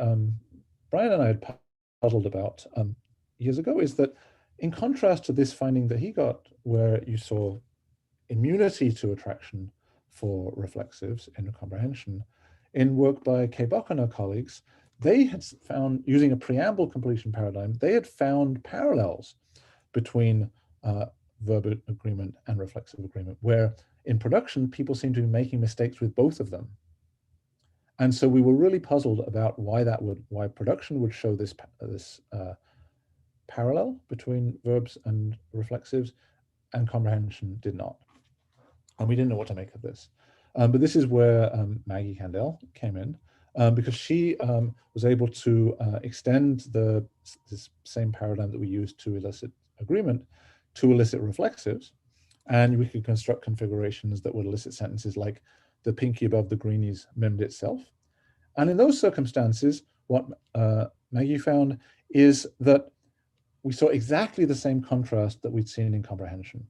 Brian and I had puzzled about years ago is that in contrast to this finding that he got, where you saw immunity to attraction for reflexives in comprehension, in work by Kay Buck and her colleagues, they had found, using a preamble completion paradigm, they had found parallels between verb agreement and reflexive agreement, where in production, people seem to be making mistakes with both of them. And so we were really puzzled about why production would show this parallel between verbs and reflexives, and comprehension did not. And we didn't know what to make of this. But this is where Maggie Candell came in, because she was able to extend this same paradigm that we used to elicit agreement to elicit reflexives. And we could construct configurations that would elicit sentences like, the pinky above the greenies mimmed itself. And in those circumstances, what Maggie found is that we saw exactly the same contrast that we'd seen in comprehension.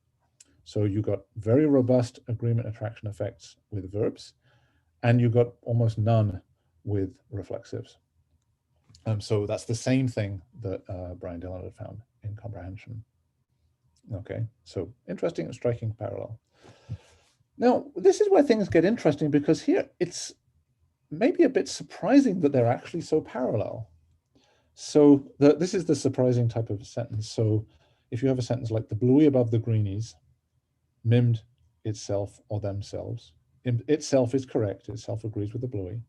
So you got very robust agreement attraction effects with verbs, and you got almost none with reflexives. So that's the same thing that Brian Dillon had found in comprehension. Okay, so interesting and striking parallel. Now, this is where things get interesting, because here it's maybe a bit surprising that they're actually so parallel. So this is the surprising type of sentence. So if you have a sentence like, the bluey above the greenies mimmed itself or themselves. Itself is correct. Itself agrees with the bluey.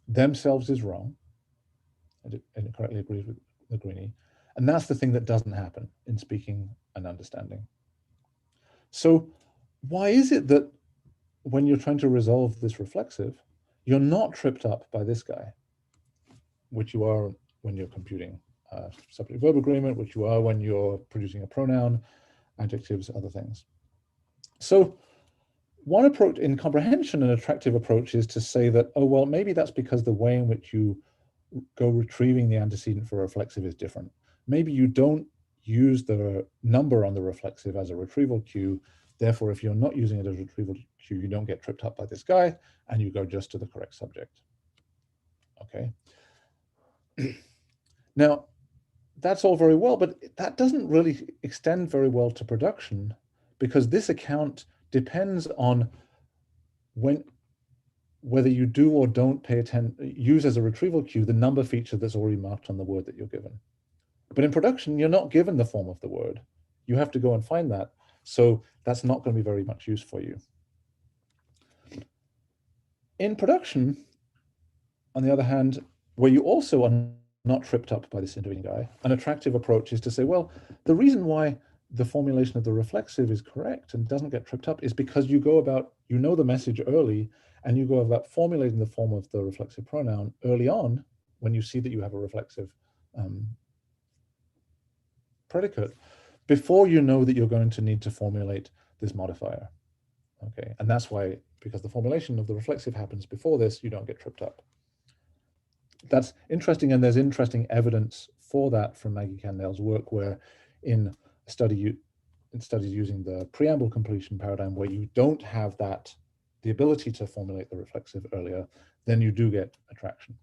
Themselves is wrong. And it correctly agrees with the greenie. And that's the thing that doesn't happen in speaking and understanding. So why is it that when you're trying to resolve this reflexive, you're not tripped up by this guy, which you are when you're computing subject-verb agreement, which you are when you're producing a pronoun, adjectives, other things. So one approach in comprehension, an attractive approach, is to say that, oh, well, maybe that's because the way in which you go retrieving the antecedent for a reflexive is different. Maybe you don't use the number on the reflexive as a retrieval cue. Therefore, if you're not using it as a retrieval cue, you don't get tripped up by this guy, and you go just to the correct subject. Okay. Now, that's all very well, but that doesn't really extend very well to production, because this account depends on whether you do or don't pay attention, use as a retrieval cue the number feature that's already marked on the word that you're given. But in production, you're not given the form of the word. You have to go and find that. So that's not going to be very much use for you. In production, on the other hand, where you also are not tripped up by this intervening guy, an attractive approach is to say, well, the reason why the formulation of the reflexive is correct and doesn't get tripped up is because you go about, you know the message early, and you go about formulating the form of the reflexive pronoun early on when you see that you have a reflexive predicate, before you know that you're going to need to formulate this modifier. Okay, and that's why, because the formulation of the reflexive happens before this, you don't get tripped up. That's interesting, and there's interesting evidence for that from Maggie Candell's work, where in studies using the preamble completion paradigm, where you don't have the ability to formulate the reflexive earlier, then you do get attraction.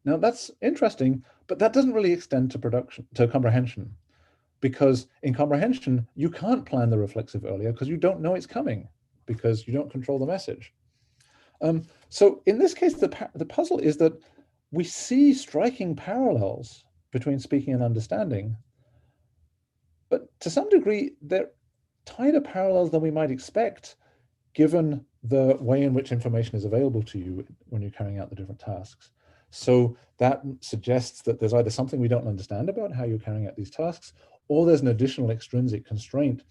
Now that's interesting, but that doesn't really extend to comprehension, because in comprehension, you can't plan the reflexive earlier because you don't know it's coming, because you don't control the message. So in this case, the puzzle is that we see striking parallels between speaking and understanding, but to some degree, they're tighter parallels than we might expect, given the way in which information is available to you when you're carrying out the different tasks. So that suggests that there's either something we don't understand about how you're carrying out these tasks, or there's an additional extrinsic constraint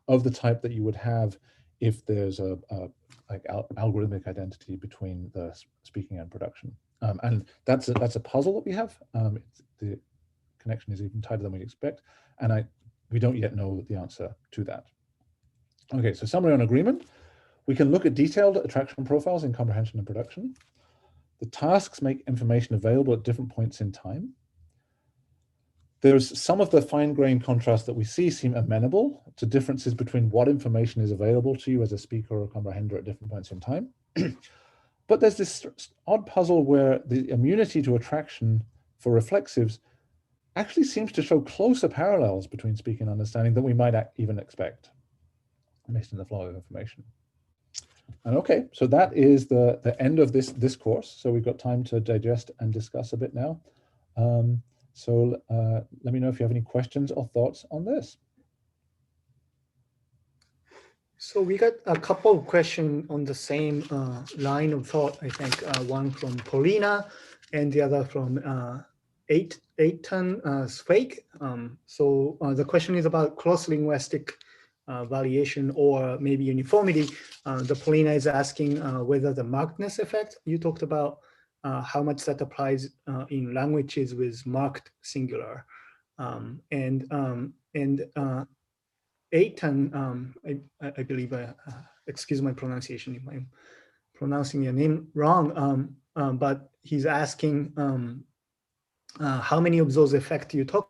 of the type that you would have if there's a like algorithmic identity between the speaking and production. And that's a puzzle that we have. The connection is even tighter than we expect, and we don't yet know the answer to that. Okay, so summary on agreement. We can look at detailed attraction profiles in comprehension and production. The tasks make information available at different points in time. There's some of the fine-grained contrasts that we see seem amenable to differences between what information is available to you as a speaker or comprehender at different points in time. But there's this odd puzzle where the immunity to attraction for reflexives actually seems to show closer parallels between speaking and understanding than we might even expect based on the flow of information. And okay, so that is the end of this course. So we've got time to digest and discuss a bit now. So let me know if you have any questions or thoughts on this. So we got a couple of questions on the same line of thought, I think. One from Paulina and the other from Eitan Sveik. So the question is about cross-linguistic variation or maybe uniformity. The Paulina is asking whether the markedness effect you talked about, how much that applies in languages with marked singular. Eitan, I believe, excuse my pronunciation if I'm pronouncing your name wrong, but he's asking how many of those effects you talked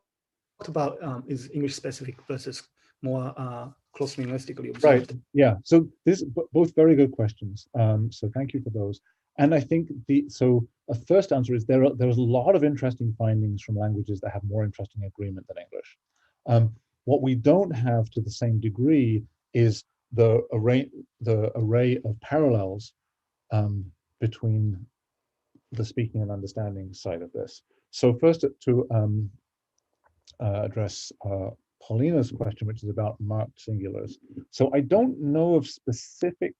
about is English specific versus more cross-linguistically observed. Right, yeah, so this both very good questions. So thank you for those. And I think a first answer is there's a lot of interesting findings from languages that have more interesting agreement than English. What we don't have to the same degree is the array of parallels between the speaking and understanding side of this. So first to address Paulina's question, which is about marked singulars. So I don't know of specific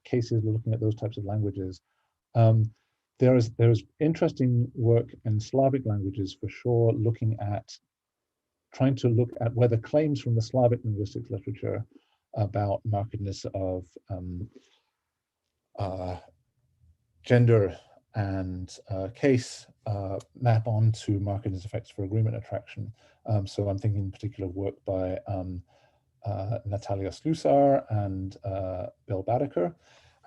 cases looking at those types of languages. There's interesting work in Slavic languages for sure, trying to look at whether claims from the Slavic linguistics literature about markedness of gender and case map onto markedness effects for agreement attraction. So I'm thinking in particular work by Natalia Slusar and Bill Badaker.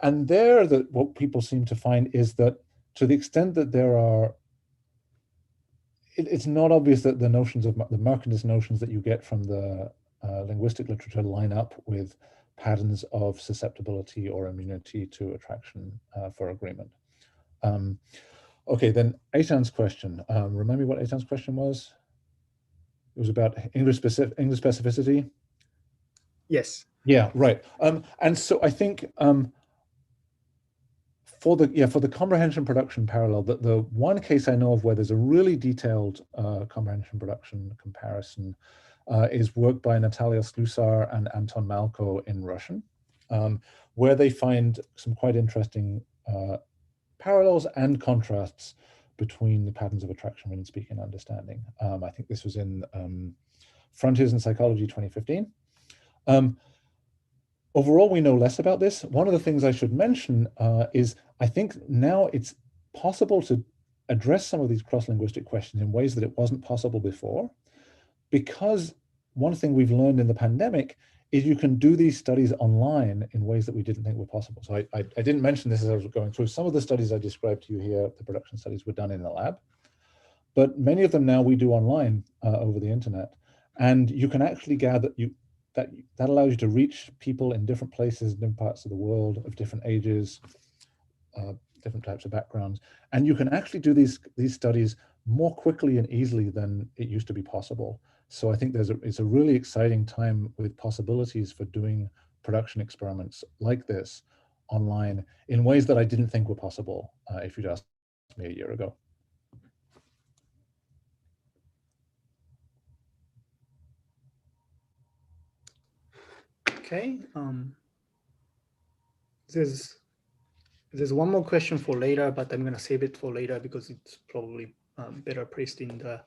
And there, what people seem to find is that to the extent that there are, it's not obvious that the notions of the markedness notions that you get from the linguistic literature line up with patterns of susceptibility or immunity to attraction for agreement. Okay, then Eitan's question. Remind me what Eitan's question was? It was about English specificity. Yes. Yeah, right. And so I think for the comprehension production parallel, the one case I know of where there's a really detailed comprehension production comparison is work by Natalia Slusar and Anton Malko in Russian, where they find some quite interesting parallels and contrasts between the patterns of attraction when speaking and understanding. I think this was in Frontiers in Psychology 2015. Overall, we know less about this. One of the things I should mention is I think now it's possible to address some of these cross-linguistic questions in ways that it wasn't possible before, because one thing we've learned in the pandemic is you can do these studies online in ways that we didn't think were possible. So I didn't mention this as I was going through. Some of the studies I described to you here, the production studies, were done in the lab, but many of them now we do online over the internet. And you can actually gather, that allows you to reach people in different places, different parts of the world, of different ages, different types of backgrounds. And you can actually do these studies more quickly and easily than it used to be possible. So I think it's a really exciting time with possibilities for doing production experiments like this online in ways that I didn't think were possible if you'd asked me a year ago. Okay. There's one more question for later, but I'm going to save it for later because it's probably better placed in the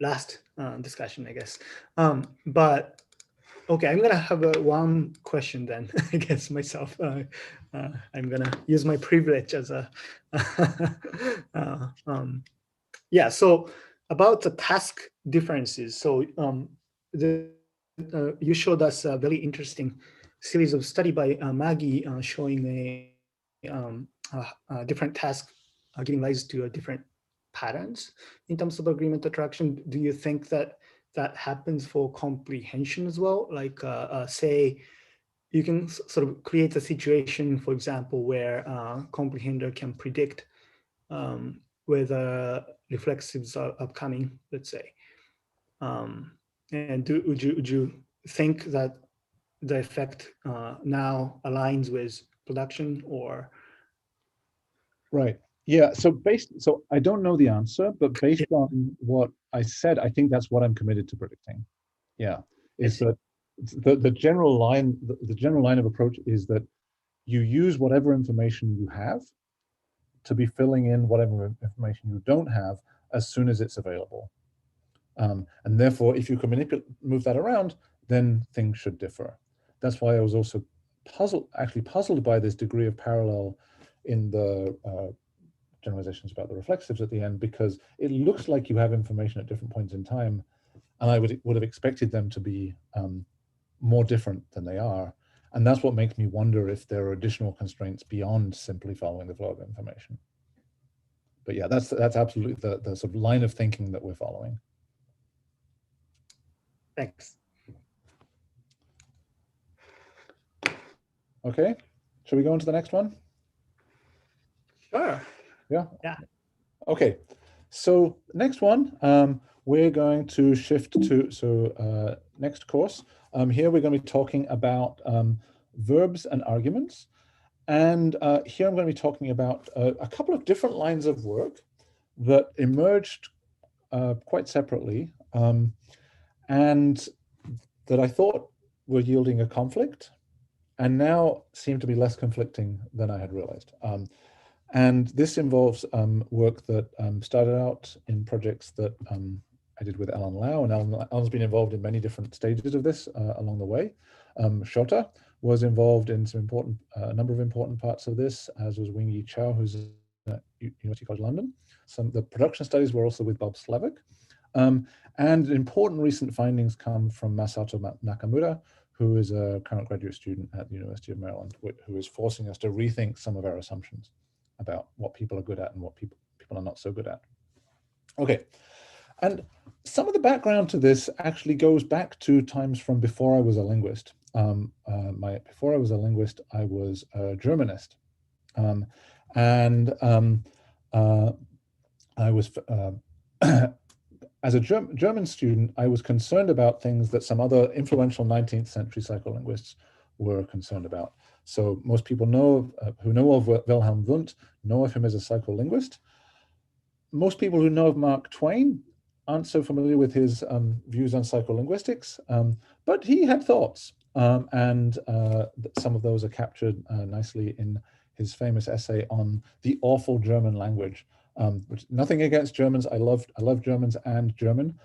last discussion, I guess. But Okay, I'm gonna have one question then against myself. I'm gonna use my privilege as a yeah. So about the task differences. So you showed us a very interesting series of study by Maggie showing a different task giving rise to a different patterns in terms of agreement attraction. Do you think that that happens for comprehension as well? Like say, you can sort of create a situation, for example, where comprehender can predict whether reflexives are upcoming, let's say. And would you think that the effect now aligns with production or? Right. Yeah. So I don't know the answer, but based on what I said, I think that's what I'm committed to predicting. Yeah. Is that the general line, the general line of approach is that you use whatever information you have to be filling in whatever information you don't have as soon as it's available. And therefore, if you can move that around, then things should differ. That's why I was also puzzled by this degree of parallel in the generalizations about the reflexives at the end, because it looks like you have information at different points in time, and I would have expected them to be more different than they are. And that's what makes me wonder if there are additional constraints beyond simply following the flow of information. But yeah, that's absolutely the sort of line of thinking that we're following. Thanks. Okay, shall we go on to the next one? Sure. Yeah. Yeah. Okay, so next one, we're going to shift to next course. Here we're going to be talking about verbs and arguments. And here I'm going to be talking about a couple of different lines of work that emerged quite separately and that I thought were yielding a conflict and now seem to be less conflicting than I had realized. And this involves work that started out in projects that I did with Alan Lau, and Alan's been involved in many different stages of this along the way. Shota was involved in a number of important parts of this, as was Wing Yi Chao, who's at University College London. The production studies were also with Bob Slavic. And important recent findings come from Masato Nakamura, who is a current graduate student at the University of Maryland, who is forcing us to rethink some of our assumptions about what people are good at and what people are not so good at. Okay, and some of the background to this actually goes back to times from before I was a linguist. Before I was a linguist, I was a Germanist. I was, as a German student, I was concerned about things that some other influential 19th century psycholinguists were concerned about. So most people who know of Wilhelm Wundt know of him as a psycholinguist. Most people who know of Mark Twain aren't so familiar with his views on psycholinguistics, but he had thoughts, and some of those are captured nicely in his famous essay on the awful German language. Which, nothing against Germans, I love Germans and German,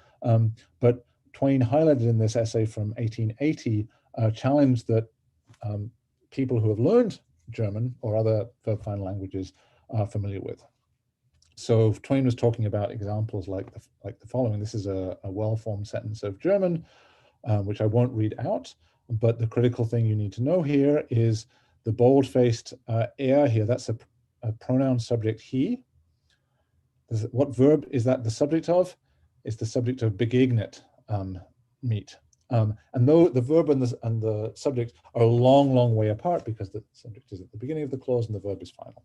but Twain highlighted in this essay from 1880 a challenge that people who have learned German or other verb final languages are familiar with. So Twain was talking about examples like the following. This is a well-formed sentence of German, which I won't read out, but the critical thing you need to know here is the bold-faced er here. That's a pronoun subject he. What verb is that the subject of? It's the subject of begegnet, meet. And though the verb and the subject are a long way apart because the subject is at the beginning of the clause and the verb is final.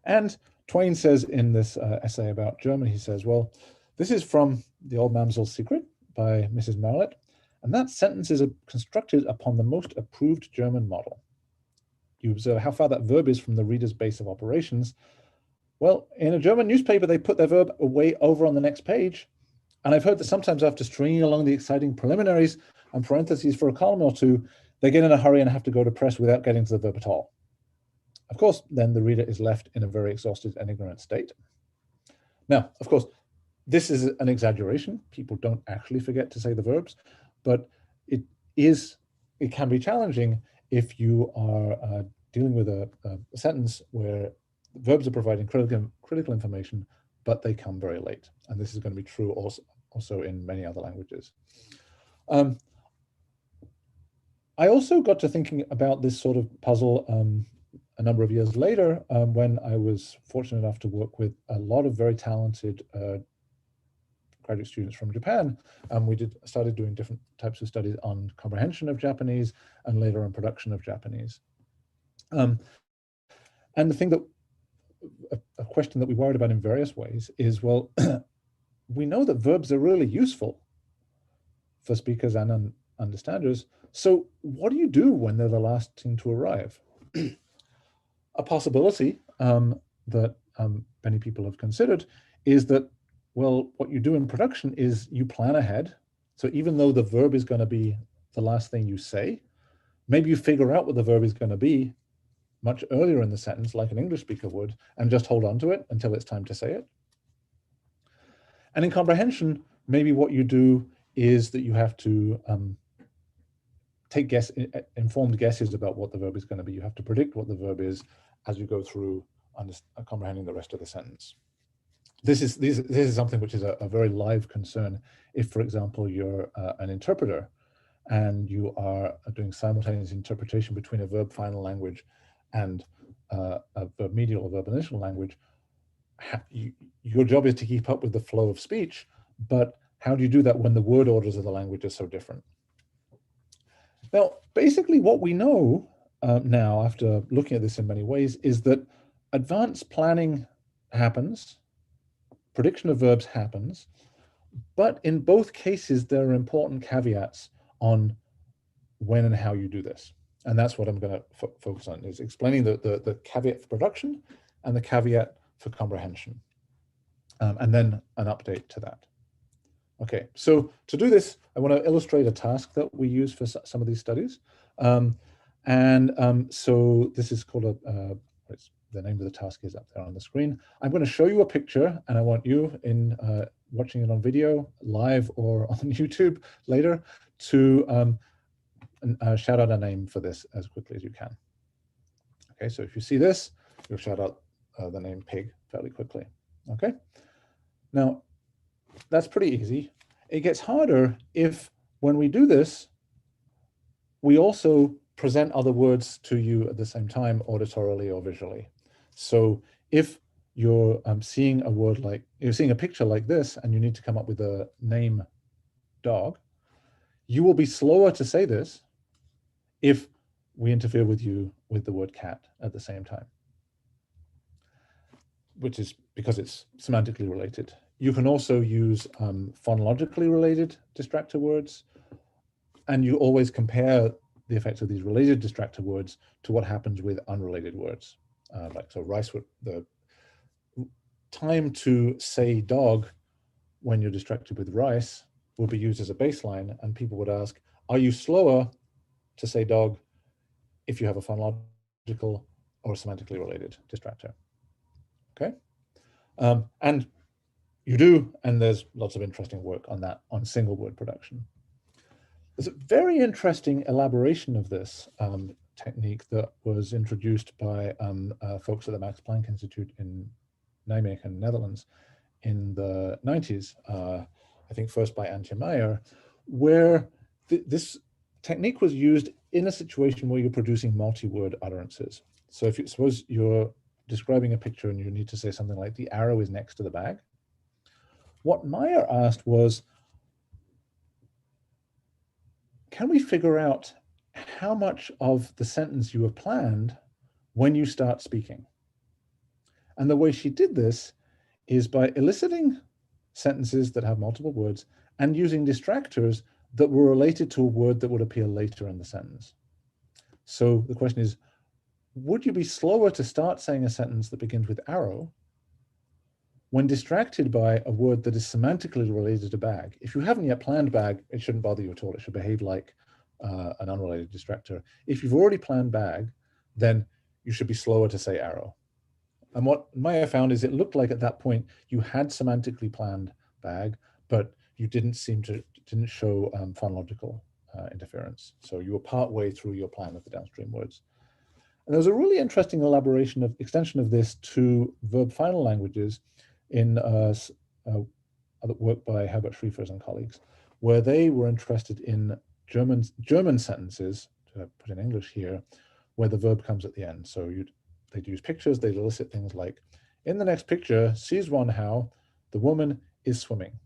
And Twain says in this essay about German, he says, well, this is from The Old Mamsel's Secret by Mrs. Marlitt, and that sentence is constructed upon the most approved German model. You observe how far that verb is from the reader's base of operations. Well, in a German newspaper, they put their verb away over on the next page. And I've heard that sometimes after stringing along the exciting preliminaries and parentheses for a column or two, they get in a hurry and have to go to press without getting to the verb at all. Of course, then the reader is left in a very exhausted and ignorant state. Now, of course, this is an exaggeration. People don't actually forget to say the verbs, but it can be challenging if you are dealing with a sentence where verbs are providing critical information, but they come very late. And this is going to be true also in many other languages. I also got to thinking about this sort of puzzle a number of years later when I was fortunate enough to work with a lot of very talented graduate students from Japan. We started doing different types of studies on comprehension of Japanese and later on production of Japanese. And the thing that, a question that we worried about in various ways is, well, we know that verbs are really useful for speakers and understanders. So what do you do when they're the last thing to arrive? A possibility that many people have considered is that, well, what you do in production is you plan ahead. So even though the verb is going to be the last thing you say, maybe you figure out what the verb is going to be much earlier in the sentence, like an English speaker would, and just hold on to it until it's time to say it. And in comprehension, maybe what you do is that you have to take informed guesses about what the verb is going to be. You have to predict what the verb is as you go through comprehending the rest of the sentence. This is something which is a very live concern if, for example, you're an interpreter and you are doing simultaneous interpretation between a verb final language and a verb medial or verb initial language. Your job is to keep up with the flow of speech, but how do you do that when the word orders of the language are so different? Now, basically what we know now, after looking at this in many ways, is that advanced planning happens, prediction of verbs happens, but in both cases, there are important caveats on when and how you do this. And that's what I'm going to focus on, is explaining the caveat for production and the caveat for comprehension, and then an update to that. Okay, so to do this, I want to illustrate a task that we use for some of these studies. So this is called the name of the task is up there on the screen. I'm going to show you a picture, and I want you, in watching it on video, live or on YouTube later, to shout out a name for this as quickly as you can. Okay, so if you see this, you'll shout out the name pig fairly quickly. Okay, now that's pretty easy. It gets harder if, when we do this, we also present other words to you at the same time, auditorily or visually. So if you're seeing a word like, you're seeing a picture like this, and you need to come up with a name dog, you will be slower to say this if we interfere with you with the word cat at the same time, which is because it's semantically related. You can also use phonologically related distractor words, and you always compare the effects of these related distractor words to what happens with unrelated words. So rice, the time to say dog when you're distracted with rice will be used as a baseline, and people would ask, are you slower to say dog if you have a phonological or semantically related distractor? Okay, and you do, and there's lots of interesting work on that, on single word production. There's a very interesting elaboration of this technique that was introduced by folks at the Max Planck Institute in Nijmegen, Netherlands, in the 90s, I think first by Antje Meijer, where this technique was used in a situation where you're producing multi-word utterances. So if you suppose you're describing a picture and you need to say something like, the arrow is next to the bag, what Meijer asked was, can we figure out how much of the sentence you have planned when you start speaking? And the way she did this is by eliciting sentences that have multiple words and using distractors that were related to a word that would appear later in the sentence. So the question is, would you be slower to start saying a sentence that begins with arrow when distracted by a word that is semantically related to bag? If you haven't yet planned bag, it shouldn't bother you at all. It should behave like an unrelated distractor. If you've already planned bag, then you should be slower to say arrow. And what Maya found is it looked like at that point you had semantically planned bag, but you didn't show phonological interference. So you were part way through your plan of the downstream words. And there was a really interesting elaboration of extension of this to verb final languages in other work by Herbert Schriefers and colleagues, where they were interested in German sentences, to put in English here, where the verb comes at the end. So they'd use pictures, they'd elicit things like, in the next picture, sees one how the woman is swimming.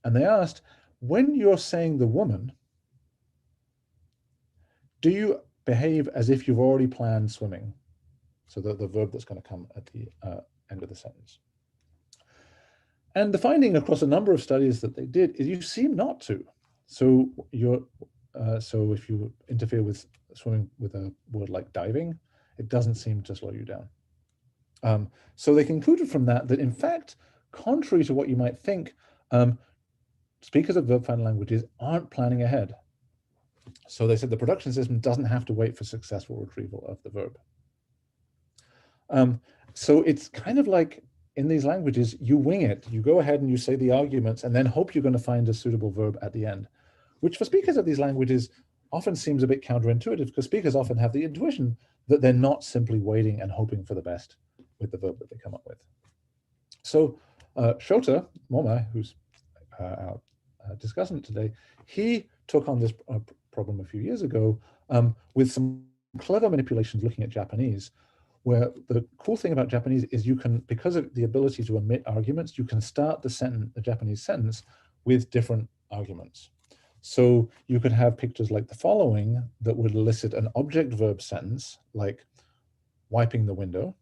And they asked, when you're saying the woman, do you behave as if you've already planned swimming? So the verb that's going to come at the end of the sentence. And the finding across a number of studies that they did is you seem not to. So so if you interfere with swimming with a word like diving, it doesn't seem to slow you down. So they concluded from that in fact, contrary to what you might think, speakers of verb final languages aren't planning ahead. So they said the production system doesn't have to wait for successful retrieval of the verb. So it's kind of like in these languages, you wing it. You go ahead and you say the arguments and then hope you're going to find a suitable verb at the end, which for speakers of these languages often seems a bit counterintuitive because speakers often have the intuition that they're not simply waiting and hoping for the best with the verb that they come up with. So Shota Moma, who's our discussant today, he took on this problem a few years ago with some clever manipulations looking at Japanese, where the cool thing about Japanese is you can, because of the ability to omit arguments, you can start the Japanese sentence with different arguments. So you could have pictures like the following that would elicit an object-verb sentence, like wiping the window,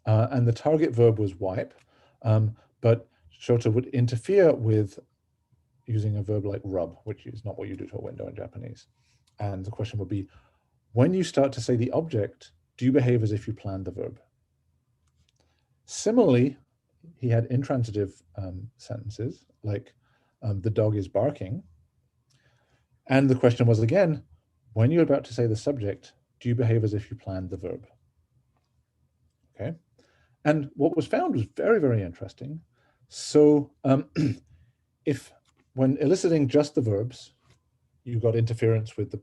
and the target verb was wipe, but Shota would interfere with using a verb like rub, which is not what you do to a window in Japanese. And the question would be, when you start to say the object, do you behave as if you planned the verb? Similarly, he had intransitive sentences like the dog is barking. And the question was again, when you're about to say the subject, do you behave as if you planned the verb? Okay. And what was found was very, very interesting. So if when eliciting just the verbs, you got interference with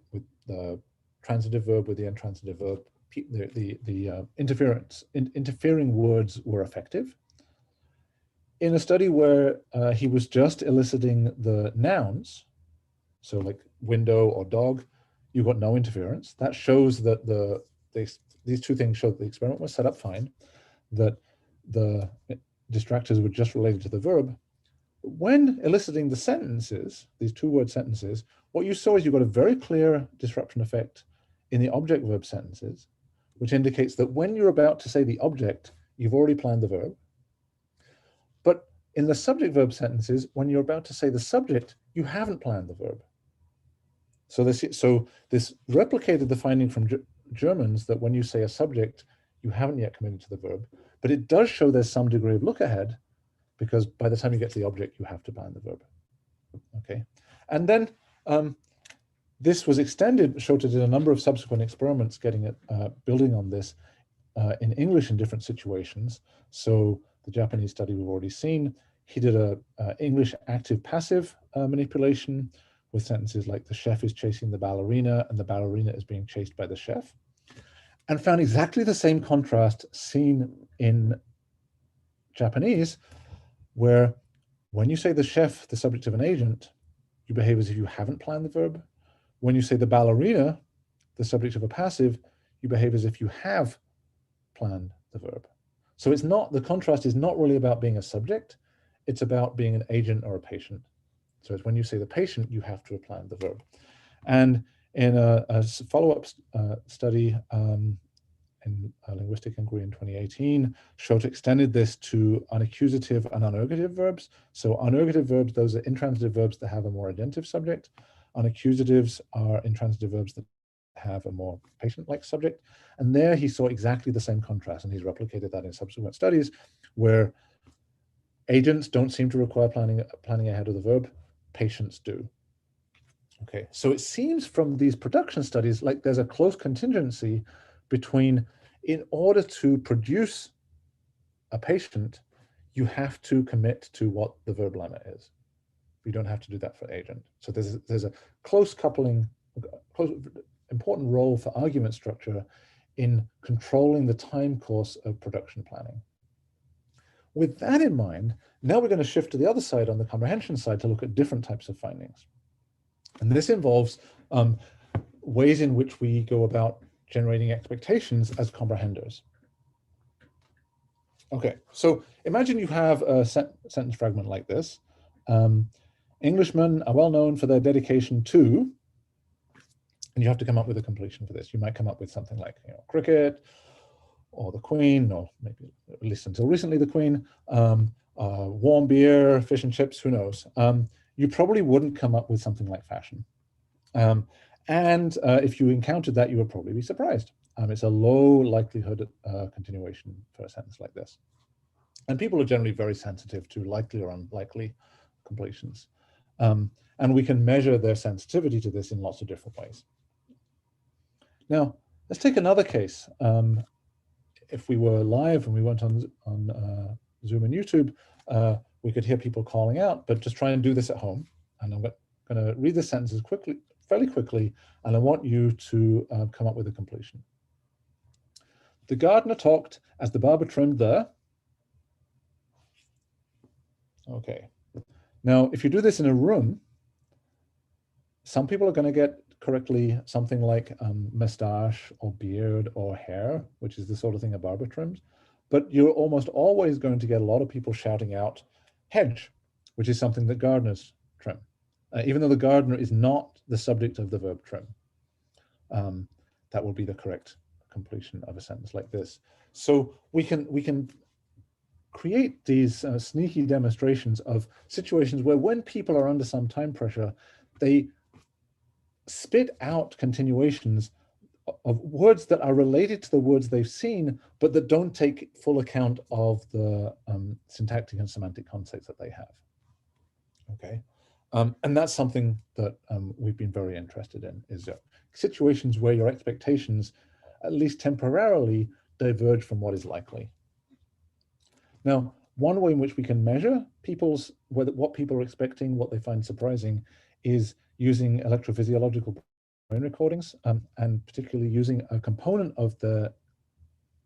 the transitive verb with the intransitive verb, the interfering words were effective. In a study where he was just eliciting the nouns, so like window or dog, you got no interference. That shows that these two things show that the experiment was set up fine, that the distractors were just related to the verb. When eliciting the sentences, these two-word sentences, what you saw is you got a very clear disruption effect in the object-verb sentences, which indicates that when you're about to say the object, you've already planned the verb. But in the subject-verb sentences, when you're about to say the subject, you haven't planned the verb. So this replicated the finding from Germans that when you say a subject, you haven't yet committed to the verb. But it does show there's some degree of look ahead, because by the time you get to the object, you have to plan the verb. Okay, and then this was extended. Shota did a number of subsequent experiments getting it, building on this in English in different situations. So the Japanese study we've already seen, he did a English active-passive manipulation with sentences like the chef is chasing the ballerina and the ballerina is being chased by the chef, and found exactly the same contrast seen in Japanese, where when you say the chef, the subject of an agent, you behave as if you haven't planned the verb. When you say the ballerina, the subject of a passive, you behave as if you have planned the verb. So it's not, the contrast is not really about being a subject, it's about being an agent or a patient. So it's when you say the patient, you have to have planned the verb. And in a follow-up study in linguistic inquiry in 2018, Shota extended this to unaccusative and unergative verbs. So unergative verbs, those are intransitive verbs that have a more agentive subject. Unaccusatives are intransitive verbs that have a more patient-like subject. And there he saw exactly the same contrast, and he's replicated that in subsequent studies where agents don't seem to require planning ahead of the verb, patients do. Okay, so it seems from these production studies like there's a close contingency between, in order to produce a patient, you have to commit to what the verb lemma is. but you don't have to do that for agent. So there's a close coupling, important role for argument structure in controlling the time course of production planning. With that in mind, now we're going to shift to the other side, on the comprehension side, to look at different types of findings. And this involves ways in which we go about generating expectations as comprehenders. Okay, so imagine you have a sentence fragment like this. Englishmen are well known for their dedication to, and you have to come up with a completion for this. You might come up with something like, cricket, or the Queen, or maybe at least until recently the Queen, warm beer, fish and chips, who knows. You probably wouldn't come up with something like fashion. And if you encountered that, you would probably be surprised. It's a low likelihood continuation for a sentence like this. And people are generally very sensitive to likely or unlikely completions. And we can measure their sensitivity to this in lots of different ways. Now, let's take another case. If we were live and we weren't on Zoom and YouTube, we could hear people calling out, but just try and do this at home. And I'm going to read the sentences fairly quickly, and I want you to come up with a completion. The gardener talked as the barber trimmed the... Okay. Now, if you do this in a room, some people are going to get correctly something like mustache or beard or hair, which is the sort of thing a barber trims. But you're almost always going to get a lot of people shouting out hedge, which is something that gardeners trim, even though the gardener is not the subject of the verb trim. That will be the correct completion of a sentence like this. So we can create these sneaky demonstrations of situations where, when people are under some time pressure, they spit out continuations of words that are related to the words they've seen, but that don't take full account of the syntactic and semantic concepts that they have. Okay, and that's something that we've been very interested in, is situations where your expectations, at least temporarily, diverge from what is likely. Now, one way in which we can measure what people are expecting, what they find surprising, is using electrophysiological brain recordings, and particularly using a component of the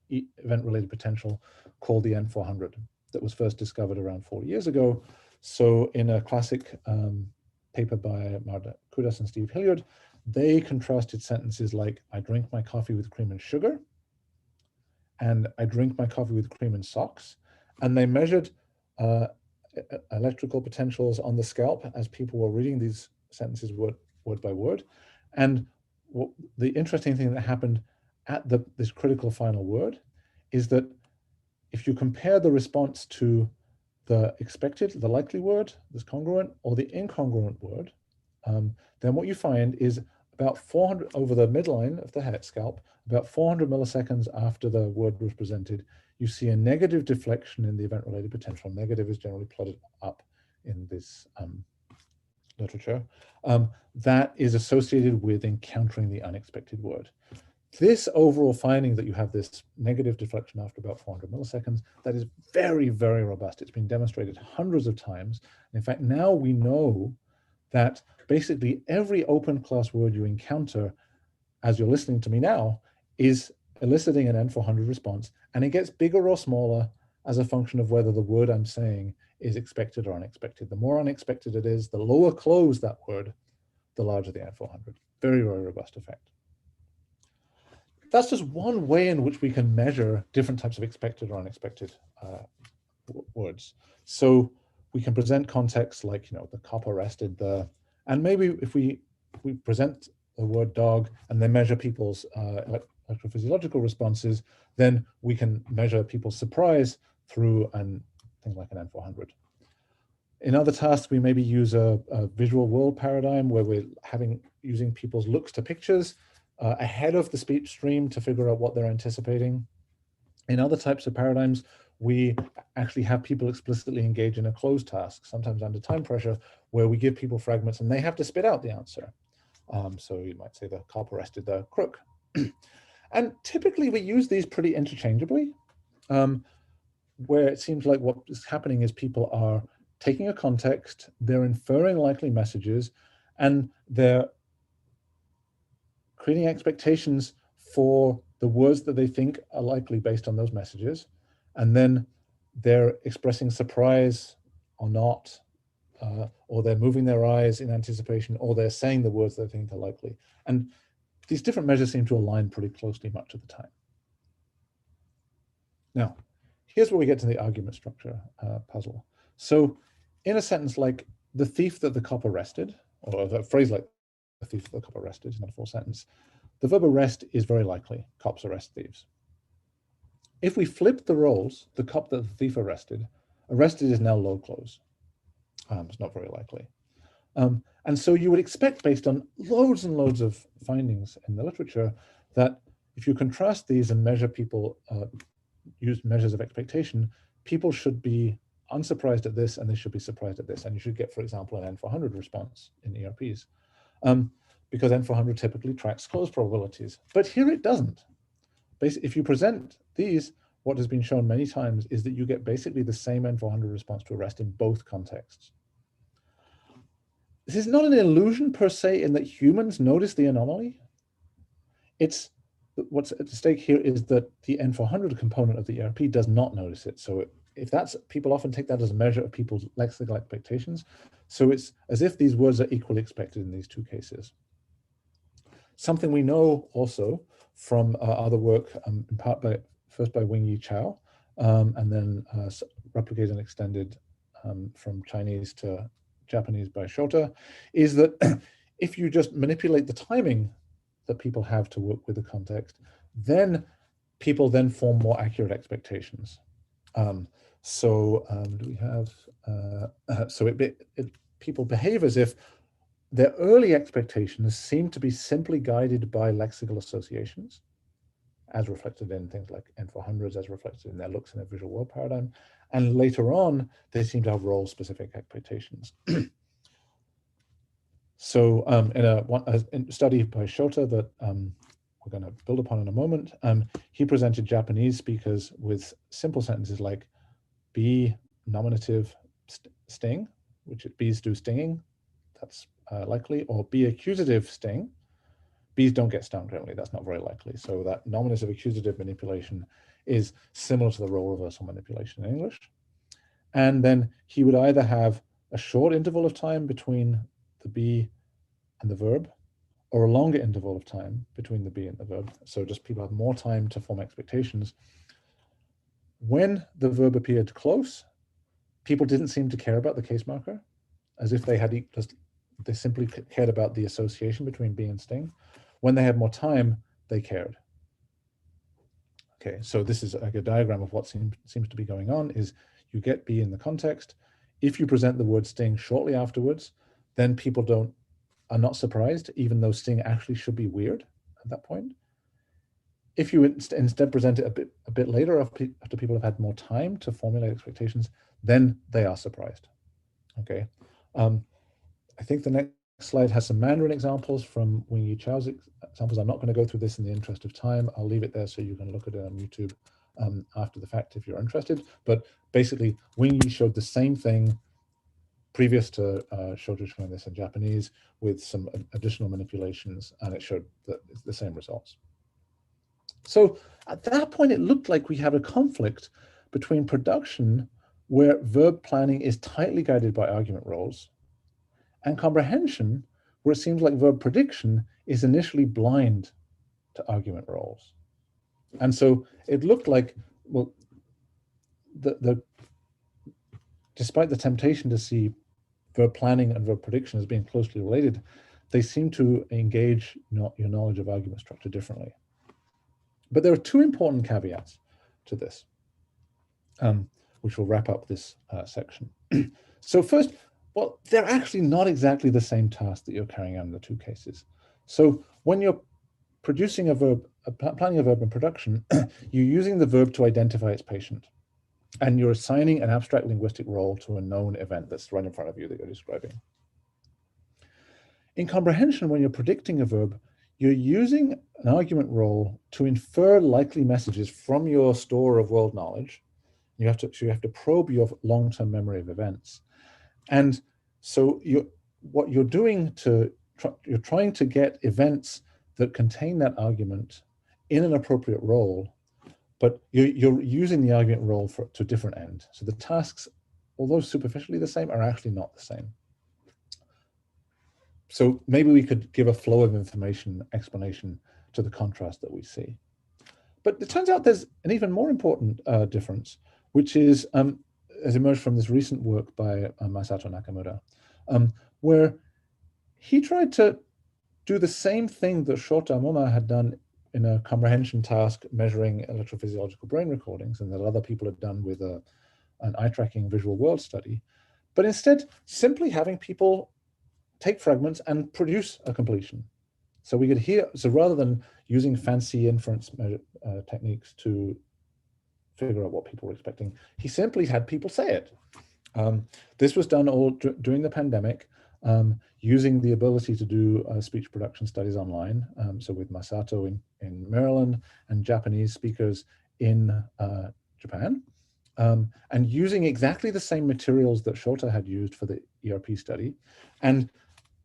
event-related potential called the N400 that was first discovered around 40 years ago. So in a classic paper by Marta Kudas and Steve Hilliard, they contrasted sentences like, I drink my coffee with cream and sugar, and I drink my coffee with cream and socks. And they measured electrical potentials on the scalp as people were reading these sentences word by word. And the interesting thing that happened at this critical final word is that if you compare the response to the expected, the likely word, this congruent, or the incongruent word, then what you find is about 400, over the midline of the head scalp, about 400 milliseconds after the word was presented, you see a negative deflection in the event-related potential. Negative is generally plotted up in this literature. That is associated with encountering the unexpected word. This overall finding that you have this negative deflection after about 400 milliseconds, that is very, very robust. It's been demonstrated hundreds of times. In fact, now we know that basically every open class word you encounter as you're listening to me now is eliciting an N400 response, and it gets bigger or smaller as a function of whether the word I'm saying is expected or unexpected. The more unexpected it is, the lower close that word, the larger the N400. Very, very robust effect. That's just one way in which we can measure different types of expected or unexpected words. So we can present contexts like, the cop arrested, and maybe if we present the word dog and then measure people's electrophysiological responses, then we can measure people's surprise through things like an N400. In other tasks, we maybe use a visual world paradigm where we're using people's looks to pictures ahead of the speech stream to figure out what they're anticipating. In other types of paradigms, we actually have people explicitly engage in a closed task, sometimes under time pressure, where we give people fragments and they have to spit out the answer. So you might say the cop arrested the crook. And typically we use these pretty interchangeably, where it seems like what is happening is people are taking a context, they're inferring likely messages, and they're creating expectations for the words that they think are likely based on those messages. And then they're expressing surprise or not, or they're moving their eyes in anticipation, or they're saying the words they think are likely. And these different measures seem to align pretty closely much of the time. Now, here's where we get to the argument structure puzzle. So in a sentence like the thief that the cop arrested, or a phrase like the thief that the cop arrested, is not a full sentence, the verb arrest is very likely, cops arrest thieves. If we flip the roles, the cop that the thief arrested is now low close. It's not very likely. And so you would expect, based on loads and loads of findings in the literature, that if you contrast these and measure people, use measures of expectation, people should be unsurprised at this and they should be surprised at this. And you should get, for example, an N400 response in ERPs, because N400 typically tracks close probabilities. But here it doesn't. Basically, if you present these, what has been shown many times is that you get basically the same N400 response to arrest in both contexts. This is not an illusion per se in that humans notice the anomaly. It's what's at stake here is that the N400 component of the ERP does not notice it. So if that's, people often take that as a measure of people's lexical expectations. So it's as if these words are equally expected in these two cases. Something we know also from other work, in part first by Wing Yi Chao, and then replicated and extended from Chinese to Japanese by Shota, is that if you just manipulate the timing that people have to work with the context, then people then form more accurate expectations. Do we have, people behave as if their early expectations seem to be simply guided by lexical associations, as reflected in things like N400s, as reflected in their looks in a visual world paradigm. And later on, they seem to have role-specific expectations. So in a study by Shota that we're going to build upon in a moment, he presented Japanese speakers with simple sentences like be nominative sting, which bees do stinging, that's likely, or be accusative sting. Bees don't get stung generally, that's not very likely. So that nominative accusative manipulation is similar to the role reversal manipulation in English. And then he would either have a short interval of time between the be and the verb, or a longer interval of time between the be and the verb. So just people have more time to form expectations. When the verb appeared close, people didn't seem to care about the case marker, as if they had they simply cared about the association between be and sting. When they had more time, they cared. Okay, so this is like a diagram of what seems to be going on, is you get be in the context. If you present the word sting shortly afterwards, then people are not surprised, even though sting actually should be weird at that point. If you instead present it a bit later, after people have had more time to formulate expectations, then they are surprised. Okay, I think the next slide has some Mandarin examples from Wing Yi Chao's examples. I'm not going to go through this in the interest of time. I'll leave it there so you can look at it on YouTube after the fact if you're interested. But basically, Wing Yi showed the same thing previous to Shota showing this in Japanese with some additional manipulations, and it showed the same results. So at that point, it looked like we have a conflict between production, where verb planning is tightly guided by argument roles, and comprehension, where it seems like verb prediction is initially blind to argument roles. And so it looked like, well, despite the temptation to see verb planning and verb prediction as being closely related, they seem to engage your knowledge of argument structure differently. But there are two important caveats to this, which will wrap up this section. So first, well, they're actually not exactly the same task that you're carrying out in the two cases. So when you're producing a verb, planning a verb in production, you're using the verb to identify its patient, and you're assigning an abstract linguistic role to a known event that's right in front of you that you're describing. In comprehension, when you're predicting a verb, you're using an argument role to infer likely messages from your store of world knowledge. So you have to probe your long-term memory of events. And so what you're doing you're trying to get events that contain that argument in an appropriate role, but you're using the argument role to a different end. So the tasks, although superficially the same, are actually not the same. So maybe we could give a flow of information explanation to the contrast that we see. But it turns out there's an even more important difference, which is has emerged from this recent work by Masato Nakamura, where he tried to do the same thing that Shota Moma had done in a comprehension task measuring electrophysiological brain recordings, and that other people had done with an eye-tracking visual world study, but instead simply having people take fragments and produce a completion. So we could hear, so rather than using fancy inference techniques to figure out what people were expecting, he simply had people say it. This was done all during the pandemic, using the ability to do speech production studies online. So with Masato in Maryland and Japanese speakers in Japan, and using exactly the same materials that Shota had used for the ERP study, and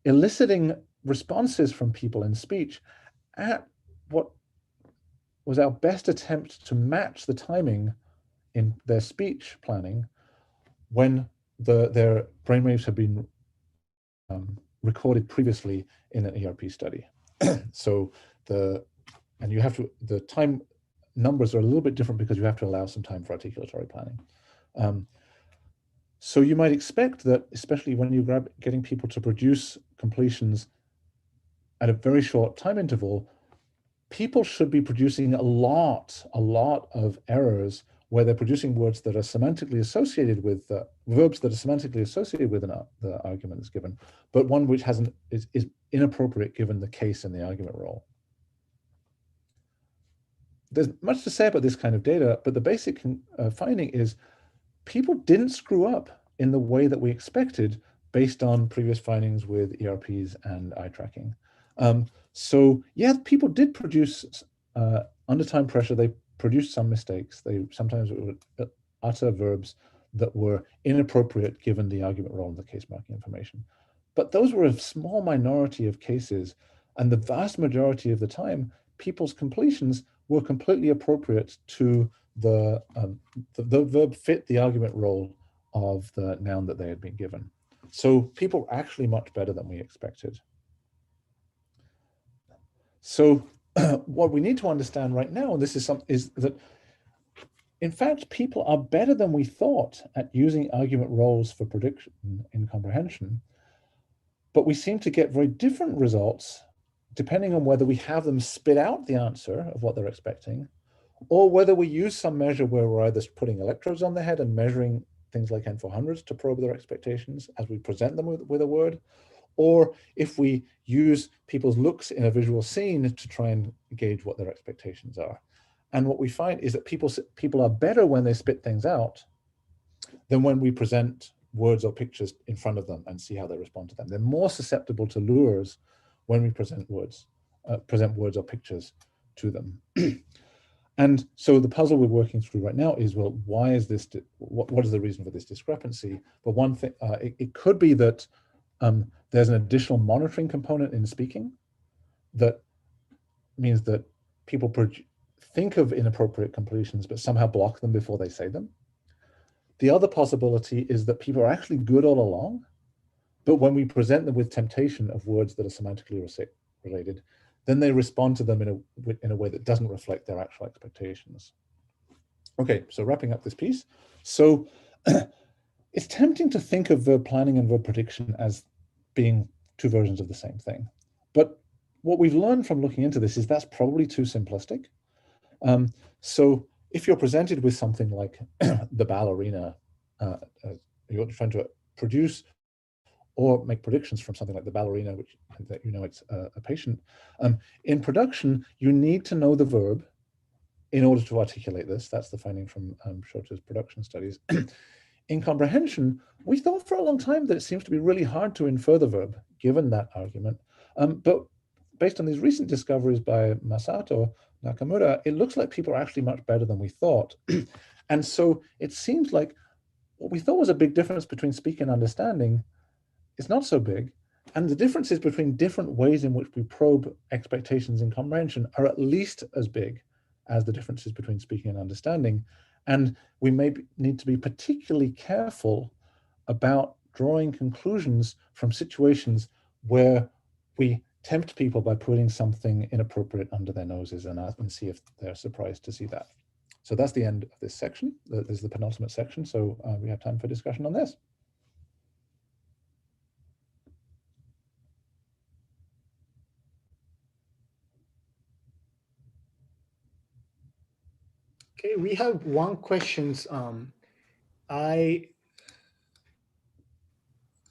eliciting responses from people in speech at what was our best attempt to match the timing in their speech planning when their brainwaves have been recorded previously in an ERP study. So the time numbers are a little bit different because you have to allow some time for articulatory planning. So you might expect that, especially when you're getting people to produce completions at a very short time interval, people should be producing a lot of errors where they're producing words that are semantically associated with verbs that are semantically associated with the argument that's given, but one which is inappropriate given the case and the argument role. There's much to say about this kind of data, but the basic finding is people didn't screw up in the way that we expected based on previous findings with ERPs and eye tracking. So yeah, people did produce under time pressure. They produced some mistakes. They sometimes would utter verbs that were inappropriate given the argument role in the case marking information. But those were a small minority of cases, and the vast majority of the time, people's completions were completely appropriate to the verb fit the argument role of the noun that they had been given. So people were actually much better than we expected. So what we need to understand right now, and this is that in fact, people are better than we thought at using argument roles for prediction in comprehension, but we seem to get very different results depending on whether we have them spit out the answer of what they're expecting, or whether we use some measure where we're either putting electrodes on their head and measuring things like N400s to probe their expectations as we present them with a word, or if we use people's looks in a visual scene to try and gauge what their expectations are. And what we find is that people are better when they spit things out than when we present words or pictures in front of them and see how they respond to them. They're more susceptible to lures when we present words or pictures to them. And so the puzzle we're working through right now is, well, why is this, what is the reason for this discrepancy? But one thing, it could be that there's an additional monitoring component in speaking that means that people think of inappropriate completions, but somehow block them before they say them. The other possibility is that people are actually good all along, but when we present them with temptation of words that are semantically related, then they respond to them in a way that doesn't reflect their actual expectations. Okay, so wrapping up this piece. So it's tempting to think of verb planning and verb prediction as being two versions of the same thing. But what we've learned from looking into this is that's probably too simplistic. So if you're presented with something like the ballerina, you're trying to produce or make predictions from something like the ballerina, which it's a patient. In production, you need to know the verb in order to articulate this. That's the finding from Shota's production studies. In comprehension, we thought for a long time that it seems to be really hard to infer the verb, given that argument. But based on these recent discoveries by Masato Nakamura, it looks like people are actually much better than we thought. And so it seems like what we thought was a big difference between speaking and understanding is not so big. And the differences between different ways in which we probe expectations in comprehension are at least as big as the differences between speaking and understanding. And we may need to be particularly careful about drawing conclusions from situations where we tempt people by putting something inappropriate under their noses and see if they're surprised to see that. So that's the end of this section. This is the penultimate section. So we have time for discussion on this. Okay, we have one question. I'm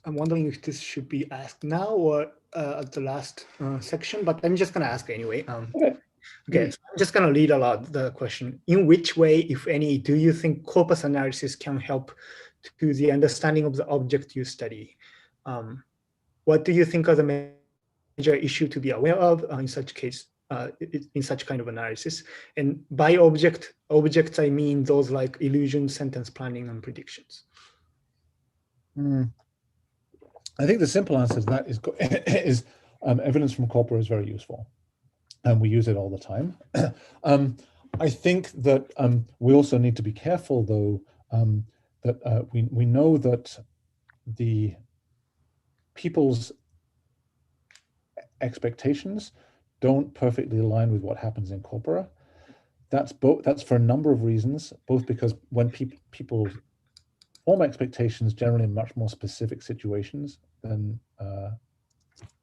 wondering if this should be asked now or at the last section, but I'm just going to ask anyway. Okay, so I'm just going to read aloud the question. In which way, if any, do you think corpus analysis can help to the understanding of the object you study? What do you think are the major issues to be aware of in such case, in such kind of analysis? And by objects, I mean those like illusion, sentence planning, and predictions. I think the simple answer to that is evidence from corpora is very useful, and we use it all the time. I think that we also need to be careful, though, that we know that the people's expectations don't perfectly align with what happens in corpora. That's for a number of reasons, both because when people form expectations generally in much more specific situations than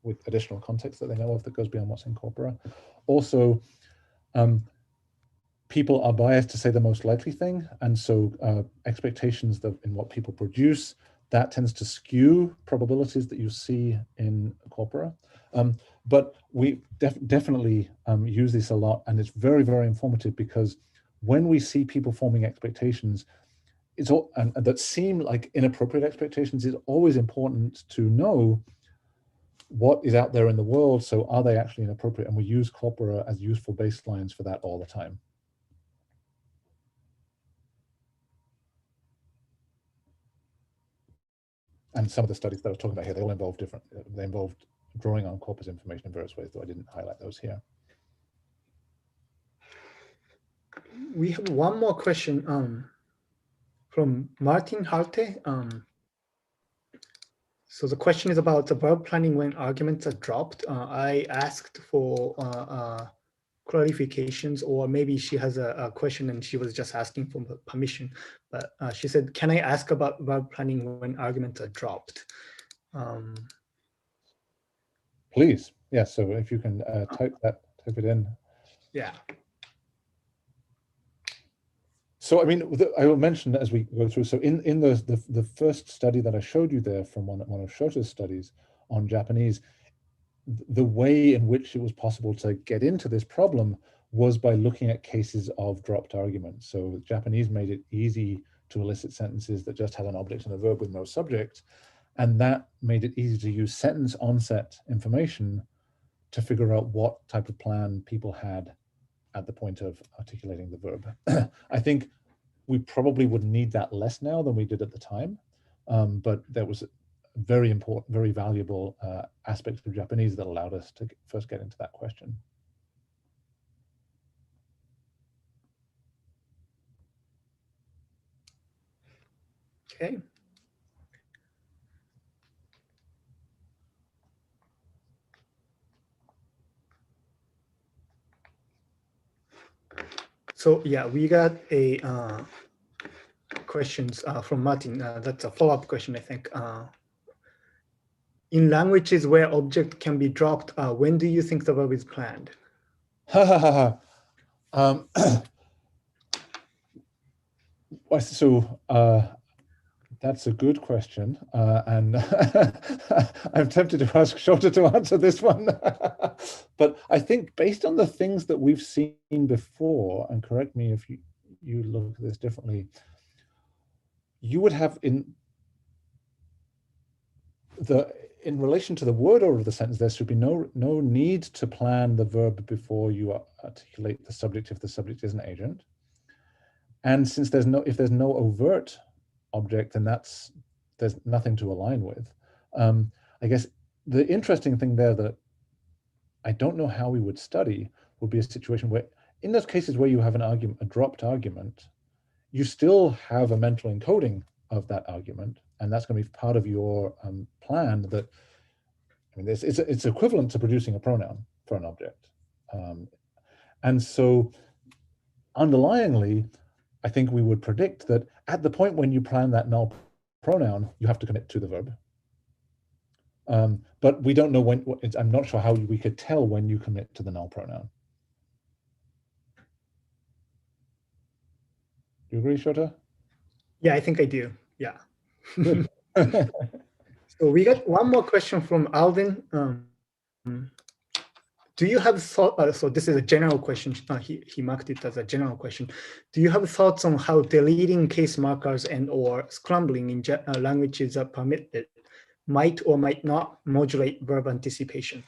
with additional context that they know of that goes beyond what's in corpora. Also, people are biased to say the most likely thing, and so expectations that in what people produce, that tends to skew probabilities that you see in corpora. But we definitely use this a lot, and it's very, very informative because when we see people forming expectations, and that seem like inappropriate expectations, it's always important to know what is out there in the world. So are they actually inappropriate? And we use corpora as useful baselines for that all the time. And some of the studies that I was talking about here, they all involve they involved drawing on corpus information in various ways, though I didn't highlight those here. We have one more question from Martin Harte. So the question is about the verb planning when arguments are dropped. I asked for clarifications, or maybe she has a question and she was just asking for permission. But she said, can I ask about verb planning when arguments are dropped? Please, yeah, so if you can type it in. Yeah. So, I mean, I will mention as we go through. So, in the first study that I showed you there from one of Shota's studies on Japanese, the way in which it was possible to get into this problem was by looking at cases of dropped arguments. So, Japanese made it easy to elicit sentences that just had an object and a verb with no subject, and that made it easy to use sentence onset information to figure out what type of plan people had at the point of articulating the verb. I think we probably would need that less now than we did at the time, but there was a very important, very valuable aspects of Japanese that allowed us to first get into that question. Okay. So yeah, we got a questions from Martin. That's a follow-up question, I think. In languages where object can be dropped, when do you think the verb is planned? So that's a good question, and I'm tempted to ask Shota to answer this one. But I think based on the things that we've seen before, and correct me if you look at this differently, you would have in relation to the word order of the sentence, there should be no need to plan the verb before you articulate the subject if the subject is an agent. And since if there's no overt object, then there's nothing to align with. I guess the interesting thing there that I don't know how we would study would be a situation where, in those cases where you have an argument, a dropped argument, you still have a mental encoding of that argument, and that's going to be part of your plan. That, I mean, it's equivalent to producing a pronoun for an object, and so underlyingly, I think we would predict that at the point when you plan that null pronoun, you have to commit to the verb. But we don't know when. I'm not sure how we could tell when you commit to the null pronoun. Do you agree, Shota? Yeah, I think I do. Yeah. Good. So we got one more question from Alvin. Do you have thought? So this is a general question. He marked it as a general question. Do you have thoughts on how deleting case markers and/or scrambling in languages are permitted might or might not modulate verb anticipation?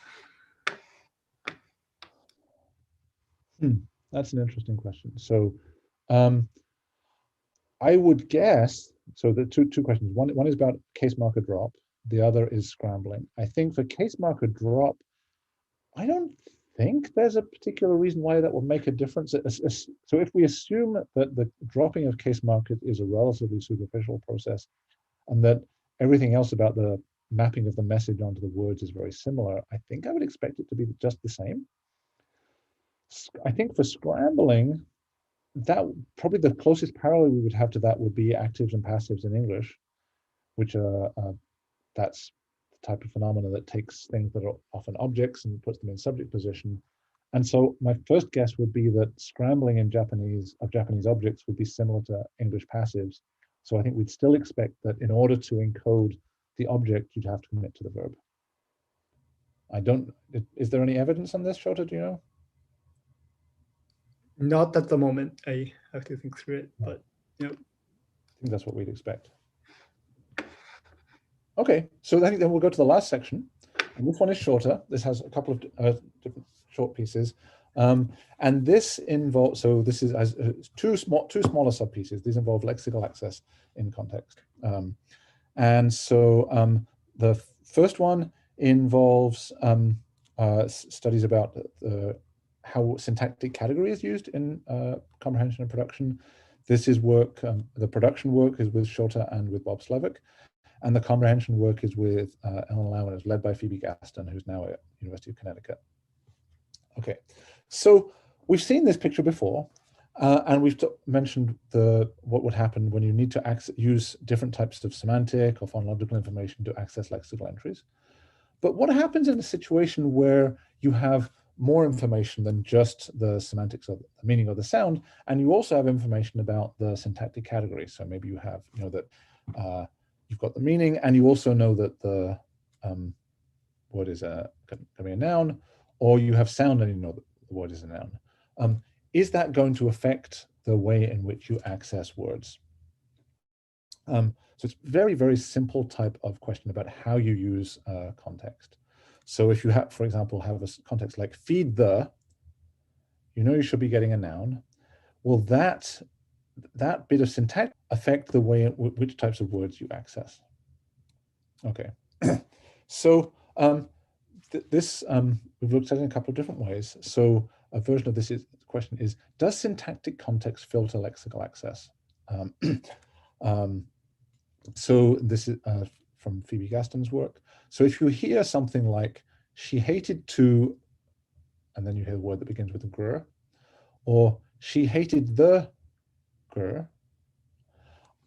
That's an interesting question. So I would guess, so the two questions. One is about case marker drop. The other is scrambling. I think for case marker drop, I don't think there's a particular reason why that would make a difference. So if we assume that the dropping of case markers is a relatively superficial process, and that everything else about the mapping of the message onto the words is very similar, I think I would expect it to be just the same. I think for scrambling, that probably the closest parallel we would have to that would be actives and passives in English, which are that's the type of phenomena that takes things that are often objects and puts them in subject position. And so my first guess would be that scrambling in Japanese objects would be similar to English passives. So I think we'd still expect that in order to encode the object, you'd have to commit to the verb. Is there any evidence on this, Shota, do you know? Not at the moment. I have to think through it, but you know. I think that's what we'd expect. Okay, so I think then we'll go to the last section, and this one is shorter. This has a couple of different short pieces, and this involves. So this is two smaller sub pieces. These involve lexical access in context, and so the first one involves studies about how syntactic category is used in comprehension and production. This is work. The production work is with Shota and with Bob Slavic. And the comprehension work is with Ellen Lau, and is led by Phoebe Gaston, who's now at University of Connecticut. Okay, so we've seen this picture before, and we've mentioned what would happen when you need to use different types of semantic or phonological information to access lexical entries. But what happens in a situation where you have more information than just the semantics of the meaning of the sound, and you also have information about the syntactic category? So maybe you have, that you've got the meaning, and you also know that the word is going to be a noun, or you have sound and you know that the word is a noun. Is that going to affect the way in which you access words? So it's very, very simple type of question about how you use context. So if you have, for example, have a context like feed the, you should be getting a noun. Well, that bit of syntax affect the way in which types of words you access. Okay, so this we've looked at it in a couple of different ways. So a version of this question is, does syntactic context filter lexical access? So this is from Phoebe Gaston's work. So if you hear something like, she hated to, and then you hear a word that begins with a gr, or she hated the gr,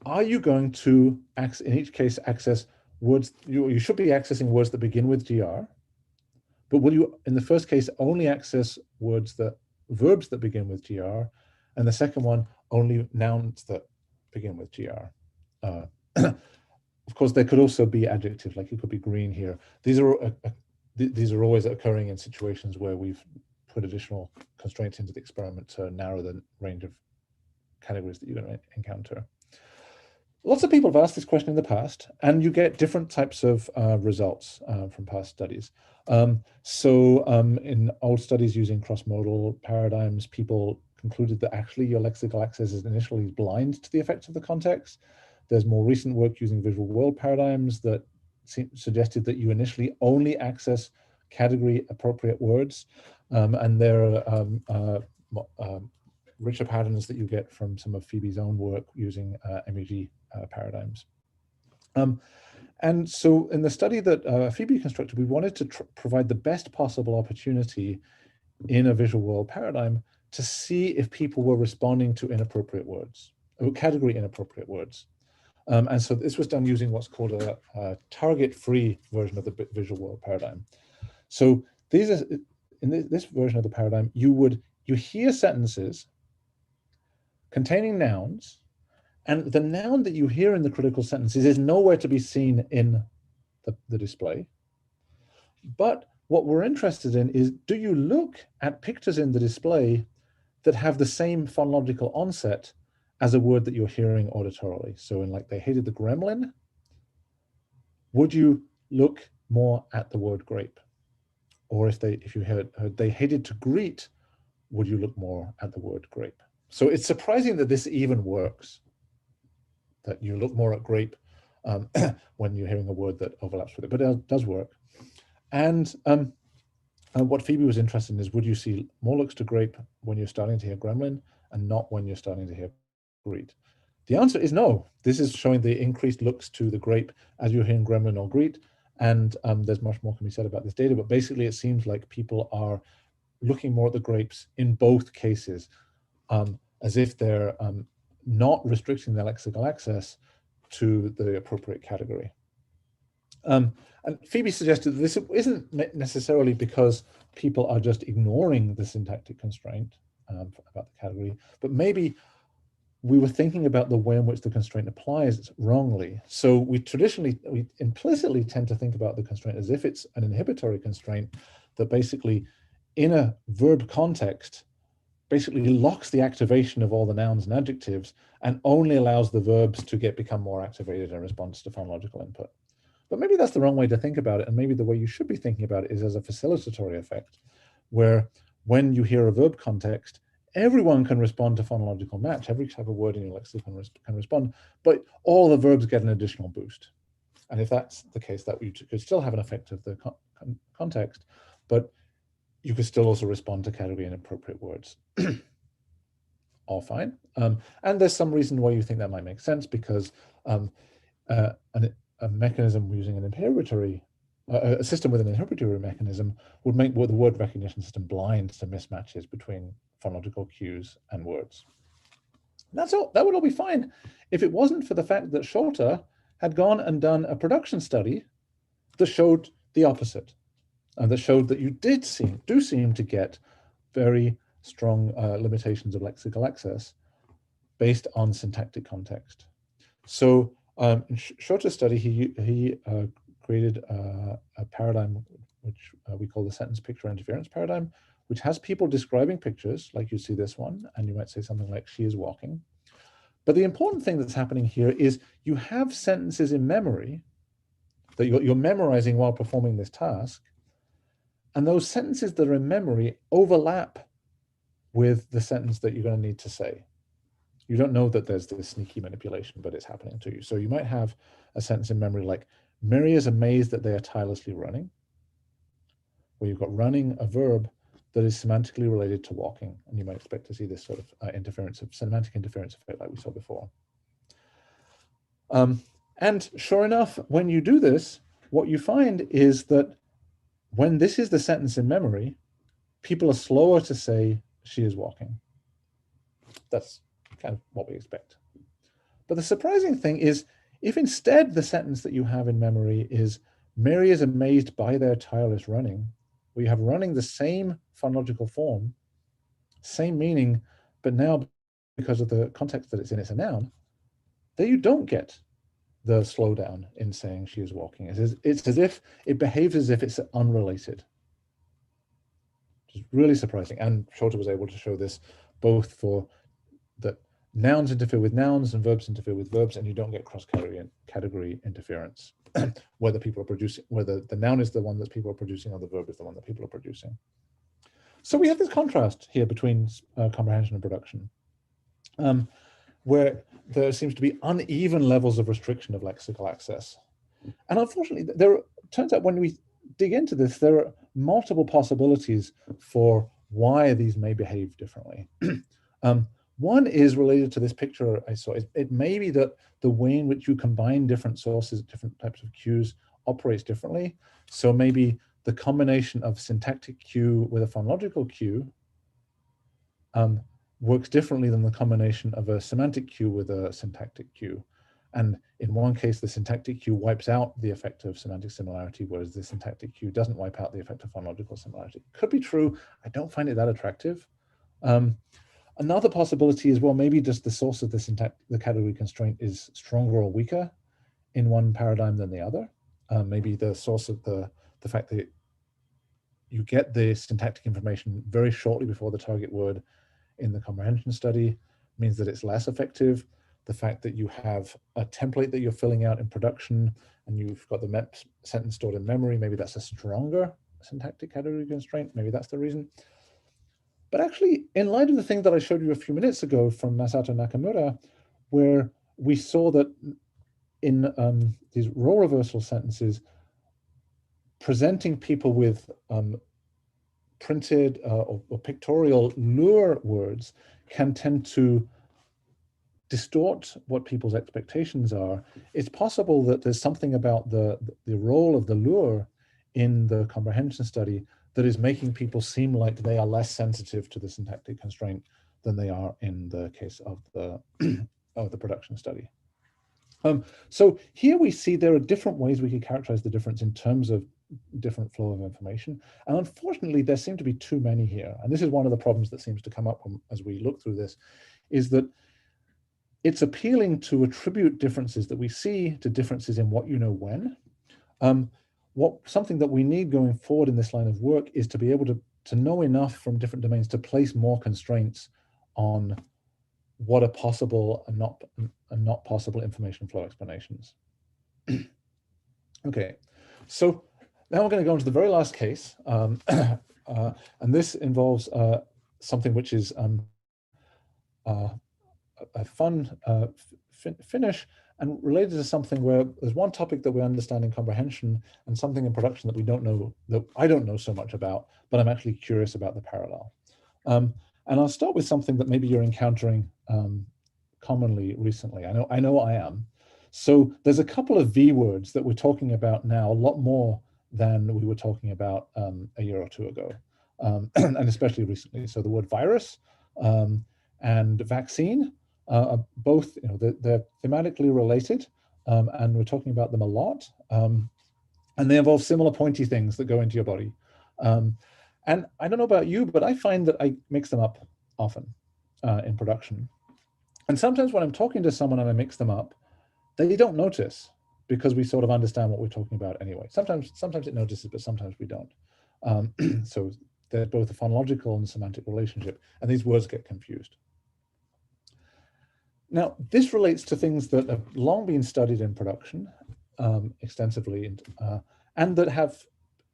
are you going to, in each case, access words? You should be accessing words that begin with gr, but will you, in the first case, only access verbs that begin with gr, and the second one, only nouns that begin with gr? Of course, there could also be adjectives, like it could be green here. These are always occurring in situations where we've put additional constraints into the experiment to narrow the range of categories that you're going to encounter. Lots of people have asked this question in the past, and you get different types of results from past studies. In old studies using cross-modal paradigms, people concluded that actually your lexical access is initially blind to the effects of the context, There's more recent work using visual world paradigms that suggested that you initially only access category appropriate words. And there are richer patterns that you get from some of Phoebe's own work using MEG paradigms. And so in the study that Phoebe constructed, we wanted to provide the best possible opportunity in a visual world paradigm to see if people were responding to inappropriate words, or category inappropriate words. And so this was done using what's called a target-free version of the visual world paradigm. So these are, in this version of the paradigm, you hear sentences containing nouns, and the noun that you hear in the critical sentences is nowhere to be seen in the display. But what we're interested in is, do you look at pictures in the display that have the same phonological onset as a word that you're hearing auditorily? So in like, they hated the gremlin, would you look more at the word grape? Or if you heard they hated to greet, would you look more at the word grape? So it's surprising that this even works, that you look more at grape when you're hearing a word that overlaps with it, but it does work. And what Phoebe was interested in is, would you see more looks to grape when you're starting to hear gremlin and not when you're starting to hear greet? The answer is no. This is showing the increased looks to the grape as you're hearing gremlin or greet. And there's much more can be said about this data, but basically it seems like people are looking more at the grapes in both cases, as if they're not restricting their lexical access to the appropriate category. And Phoebe suggested that this isn't necessarily because people are just ignoring the syntactic constraint about the category, but maybe we were thinking about the way in which the constraint applies wrongly. So we implicitly tend to think about the constraint as if it's an inhibitory constraint that basically, in a verb context, basically locks the activation of all the nouns and adjectives and only allows the verbs to become more activated in response to phonological input. But maybe that's the wrong way to think about it. And maybe the way you should be thinking about it is as a facilitatory effect, where when you hear a verb context, everyone can respond to phonological match. Every type of word in your lexicon can respond, but all the verbs get an additional boost. And if that's the case, that you could still have an effect of the context, but you could still also respond to category inappropriate words. All fine. And there's some reason why you think that might make sense, because a mechanism using an inhibitory, a system with an inhibitory mechanism would make the word recognition system blind to mismatches between phonological cues and words. That's all. That would all be fine if it wasn't for the fact that Scholter had gone and done a production study that showed the opposite, and that showed that you do seem to get very strong limitations of lexical access based on syntactic context. So in Scholter's study, he created a paradigm which we call the sentence picture interference paradigm, which has people describing pictures, like you see this one, and you might say something like, she is walking. But the important thing that's happening here is you have sentences in memory that you're memorizing while performing this task, and those sentences that are in memory overlap with the sentence that you're going to need to say. You don't know that there's this sneaky manipulation, but it's happening to you. So you might have a sentence in memory like, Mary is amazed that they are tirelessly running, where you've got running, a verb that is semantically related to walking. And you might expect to see this sort of semantic interference effect like we saw before. And sure enough, when you do this, what you find is that when this is the sentence in memory, people are slower to say she is walking. That's kind of what we expect. But the surprising thing is, if instead the sentence that you have in memory is, Mary is amazed by their tireless running, where you have running the same phonological form, same meaning, but now because of the context that it's in, it's a noun, then you don't get the slowdown in saying she is walking. It's as if it behaves as if it's unrelated, which is really surprising. And Scholter was able to show this both for that nouns interfere with nouns and verbs interfere with verbs, and you don't get cross-category interference, whether the noun is the one that people are producing or the verb is the one that people are producing. So we have this contrast here between comprehension and production, where there seems to be uneven levels of restriction of lexical access. And unfortunately, there turns out when we dig into this, there are multiple possibilities for why these may behave differently. One is related to this picture I saw. It may be that the way in which you combine different sources, different types of cues, operates differently. So maybe the combination of syntactic cue with a phonological cue works differently than the combination of a semantic cue with a syntactic cue. And in one case, the syntactic cue wipes out the effect of semantic similarity, whereas the syntactic cue doesn't wipe out the effect of phonological similarity. Could be true. I don't find it that attractive. Another possibility is, well, maybe just the source of the category constraint is stronger or weaker in one paradigm than the other. Maybe the source of the fact that you get the syntactic information very shortly before the target word in the comprehension study means that it's less effective. The fact that you have a template that you're filling out in production and you've got the sentence stored in memory, maybe that's a stronger syntactic category constraint. Maybe that's the reason. But actually, in light of the thing that I showed you a few minutes ago from Masato Nakamura, where we saw that in these role reversal sentences, presenting people with printed or pictorial lure words can tend to distort what people's expectations are. It's possible that there's something about the role of the lure in the comprehension study that is making people seem like they are less sensitive to the syntactic constraint than they are in the case of the of the production study. So here we see there are different ways we could characterize the difference in terms of different flow of information. And unfortunately, there seem to be too many here. And this is one of the problems that seems to come up as we look through this, is that it's appealing to attribute differences that we see to differences in what you know when. Something that we need going forward in this line of work is to be able to know enough from different domains to place more constraints on what are possible and not possible information flow explanations. Okay, so now we're going to go into the very last case, and this involves something which is a fun finish and related to something where there's one topic that we understand in comprehension and something in production that we don't know, that I don't know so much about, but I'm actually curious about the parallel. And I'll start with something that maybe you're encountering commonly recently. I know I am. So there's a couple of V words that we're talking about now, a lot more than we were talking about a year or two ago, and especially recently. So the word virus and vaccine are both, they're thematically related, and we're talking about them a lot. And they involve similar pointy things that go into your body. And I don't know about you, but I find that I mix them up often in production. And sometimes when I'm talking to someone and I mix them up, they don't notice because we sort of understand what we're talking about anyway. Sometimes it notices, but sometimes we don't. So there's both a phonological and semantic relationship, and these words get confused. Now, this relates to things that have long been studied in production extensively, and that have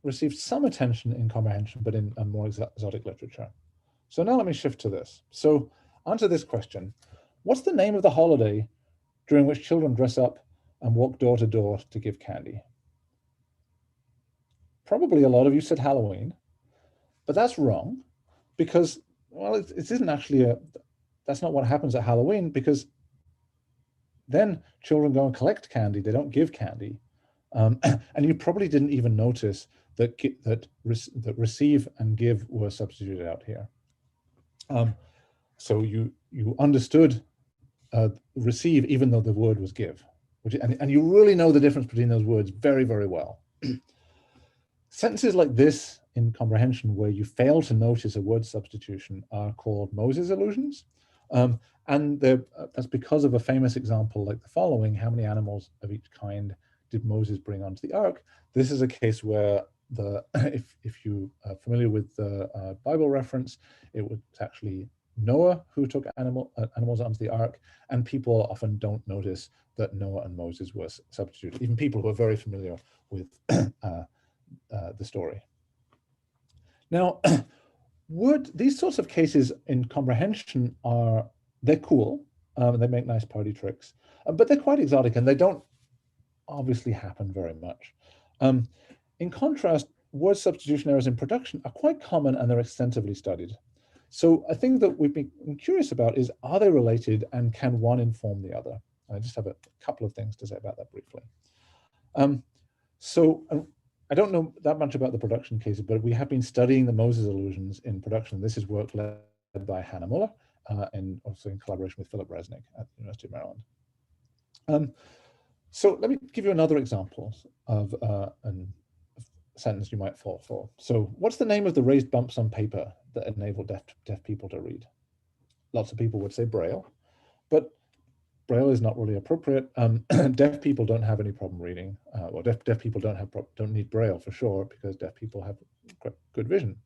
received some attention in comprehension, but in a more exotic literature. So now let me shift to this. So onto this question. What's the name of the holiday during which children dress up and walk door to door to give candy? Probably a lot of you said Halloween, but that's wrong because, well, it isn't actually that's not what happens at Halloween, because then children go and collect candy. They don't give candy. And you probably didn't even notice that receive and give were substituted out here. So you understood receive even though the word was give, and you really know the difference between those words very, very well. Sentences like this in comprehension where you fail to notice a word substitution are called Moses illusions. And that's because of a famous example like the following: how many animals of each kind did Moses bring onto the ark? This is a case where if you are familiar with the Bible reference, it was actually Noah who took animals onto the ark, and people often don't notice that Noah and Moses were substituted, even people who are very familiar with the story. Now, these sorts of cases in comprehension they're cool, and they make nice party tricks, but they're quite exotic and they don't obviously happen very much. In contrast, word substitution errors in production are quite common and they're extensively studied. So a thing that we've been curious about is, are they related and can one inform the other? I just have a couple of things to say about that briefly. I don't know that much about the production cases, but we have been studying the Moses illusions in production. This is work led by Hannah Muller and also in collaboration with Philip Resnick at the University of Maryland. So let me give you another example of a sentence you might fall for. So what's the name of the raised bumps on paper that enable deaf people to read? Lots of people would say Braille, but Braille is not really appropriate. Deaf people don't have any problem reading. Well, deaf people don't need Braille for sure, because deaf people have good vision.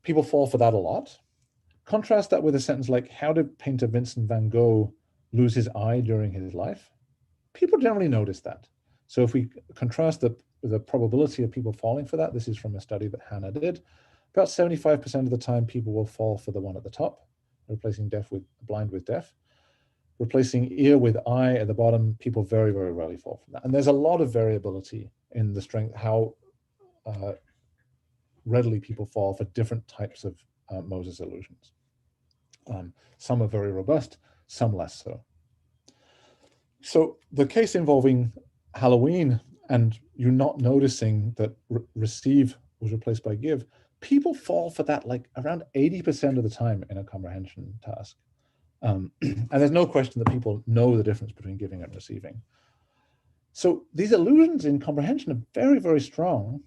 People fall for that a lot. Contrast that with a sentence like, how did painter Vincent van Gogh lose his eye during his life? People generally notice that. So if we contrast the probability of people falling for that, this is from a study that Hannah did, about 75% of the time people will fall for the one at the top, replacing blind with deaf. Replacing ear with eye at the bottom, people very, very rarely fall from that. And there's a lot of variability in the strength, how readily people fall for different types of Moses illusions. Some are very robust, some less so. So the case involving Halloween and you not noticing that receive was replaced by give, people fall for that like around 80% of the time in a comprehension task. And there's no question that people know the difference between giving and receiving. So these illusions in comprehension are very, very strong,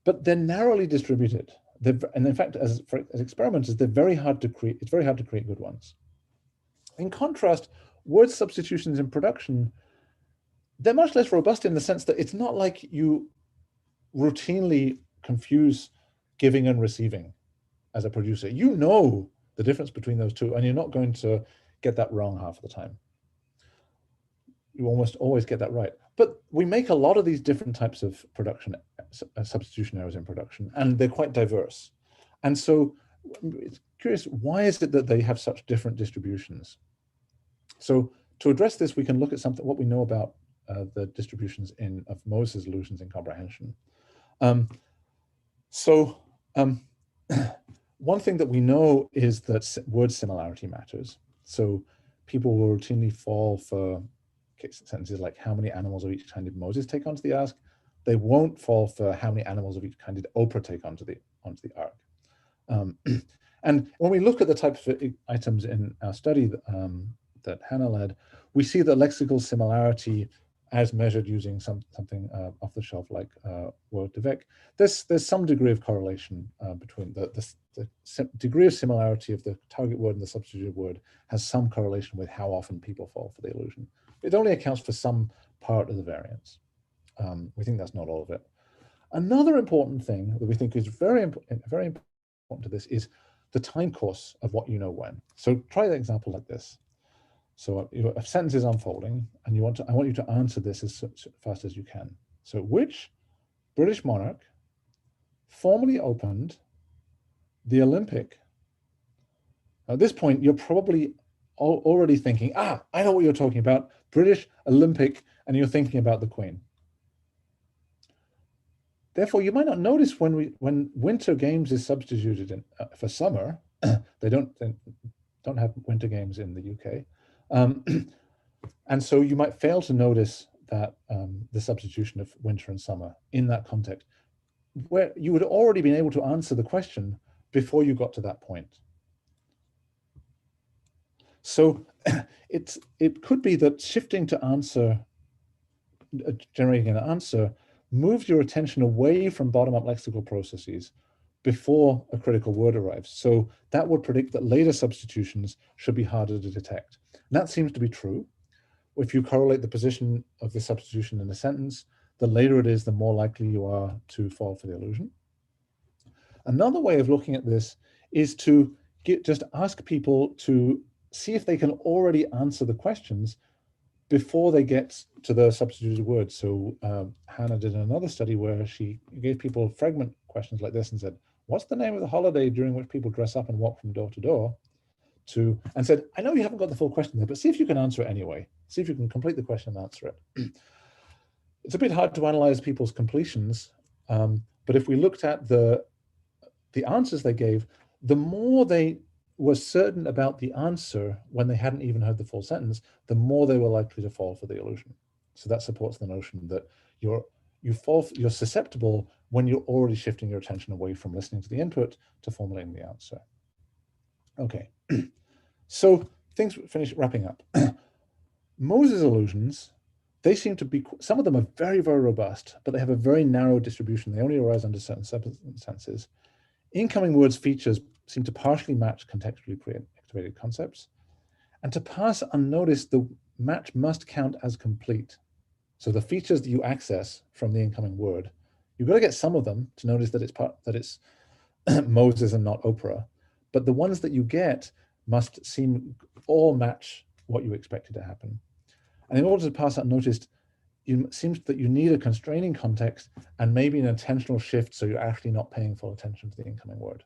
but they're narrowly distributed. And in fact, as experimenters, they're very hard to create. It's very hard to create good ones. In contrast, word substitutions in production, they're much less robust in the sense that it's not like you routinely confuse giving and receiving as a producer. You know the difference between those two, and you're not going to get that wrong half of the time. You almost always get that right. But we make a lot of these different types of production substitution errors in production, and they're quite diverse. And so it's curious, why is it that they have such different distributions? So to address this, we can look at what we know about the distributions of Moses illusions in comprehension. One thing that we know is that word similarity matters. So people will routinely fall for sentences like, how many animals of each kind did Moses take onto the ark? They won't fall for how many animals of each kind did Oprah take onto the ark. And when we look at the types of items in our study that Hannah led, we see that lexical similarity, as measured using something off the shelf like Word2Vec, there's some degree of correlation between the degree of similarity of the target word and the substituted word has some correlation with how often people fall for the illusion. It only accounts for some part of the variance. We think that's not all of it. Another important thing that we think is very important to this is the time course of what you know when. So try the example like this. So a sentence is unfolding, and I want you to answer this as fast as you can. So, which British monarch formally opened the Olympic? At this point, you're probably already thinking, I know what you're talking about, British Olympic, and you're thinking about the Queen. Therefore, you might not notice when Winter Games is substituted for summer. They don't have Winter Games in the UK. And so you might fail to notice that the substitution of winter and summer in that context, where you would already been able to answer the question before you got to that point. So it could be that shifting to answer, generating an answer, moves your attention away from bottom-up lexical processes before a critical word arrives. So that would predict that later substitutions should be harder to detect. And that seems to be true. If you correlate the position of the substitution in a sentence, the later it is, the more likely you are to fall for the illusion. Another way of looking at this is to just ask people to see if they can already answer the questions before they get to the substituted words. So Hannah did another study where she gave people fragment questions like this and said, what's the name of the holiday during which people dress up and walk from door to door? and said, I know you haven't got the full question there, but see if you can answer it anyway. See if you can complete the question and answer it. It's a bit hard to analyze people's completions, but if we looked at the answers they gave, the more they were certain about the answer when they hadn't even heard the full sentence, the more they were likely to fall for the illusion. So that supports the notion that you're susceptible when you're already shifting your attention away from listening to the input to formulating the answer. Okay, so things finish wrapping up. Moses illusions, they seem to be, some of them are very, very robust, but they have a very narrow distribution. They only arise under certain circumstances. Incoming words features seem to partially match contextually pre-activated concepts. And to pass unnoticed, the match must count as complete. So the features that you access from the incoming word, you've got to get some of them to notice that it's Moses and not Oprah. But the ones that you get must all match what you expected to happen. And in order to pass unnoticed, it seems that you need a constraining context and maybe an intentional shift so you're actually not paying full attention to the incoming word.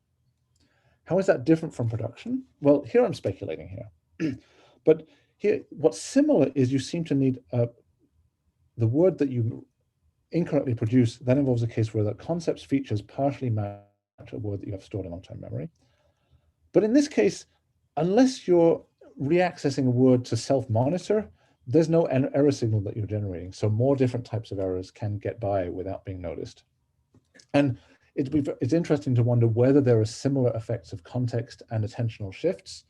How is that different from production? Well, here I'm speculating here. But here, what's similar is you seem to need the word that you incorrectly produce. That involves a case where the concept's features partially match a word that you have stored in long-term memory. But in this case, unless you're reaccessing a word to self-monitor, there's no error signal that you're generating. So more different types of errors can get by without being noticed. And it's interesting to wonder whether there are similar effects of context and attentional shifts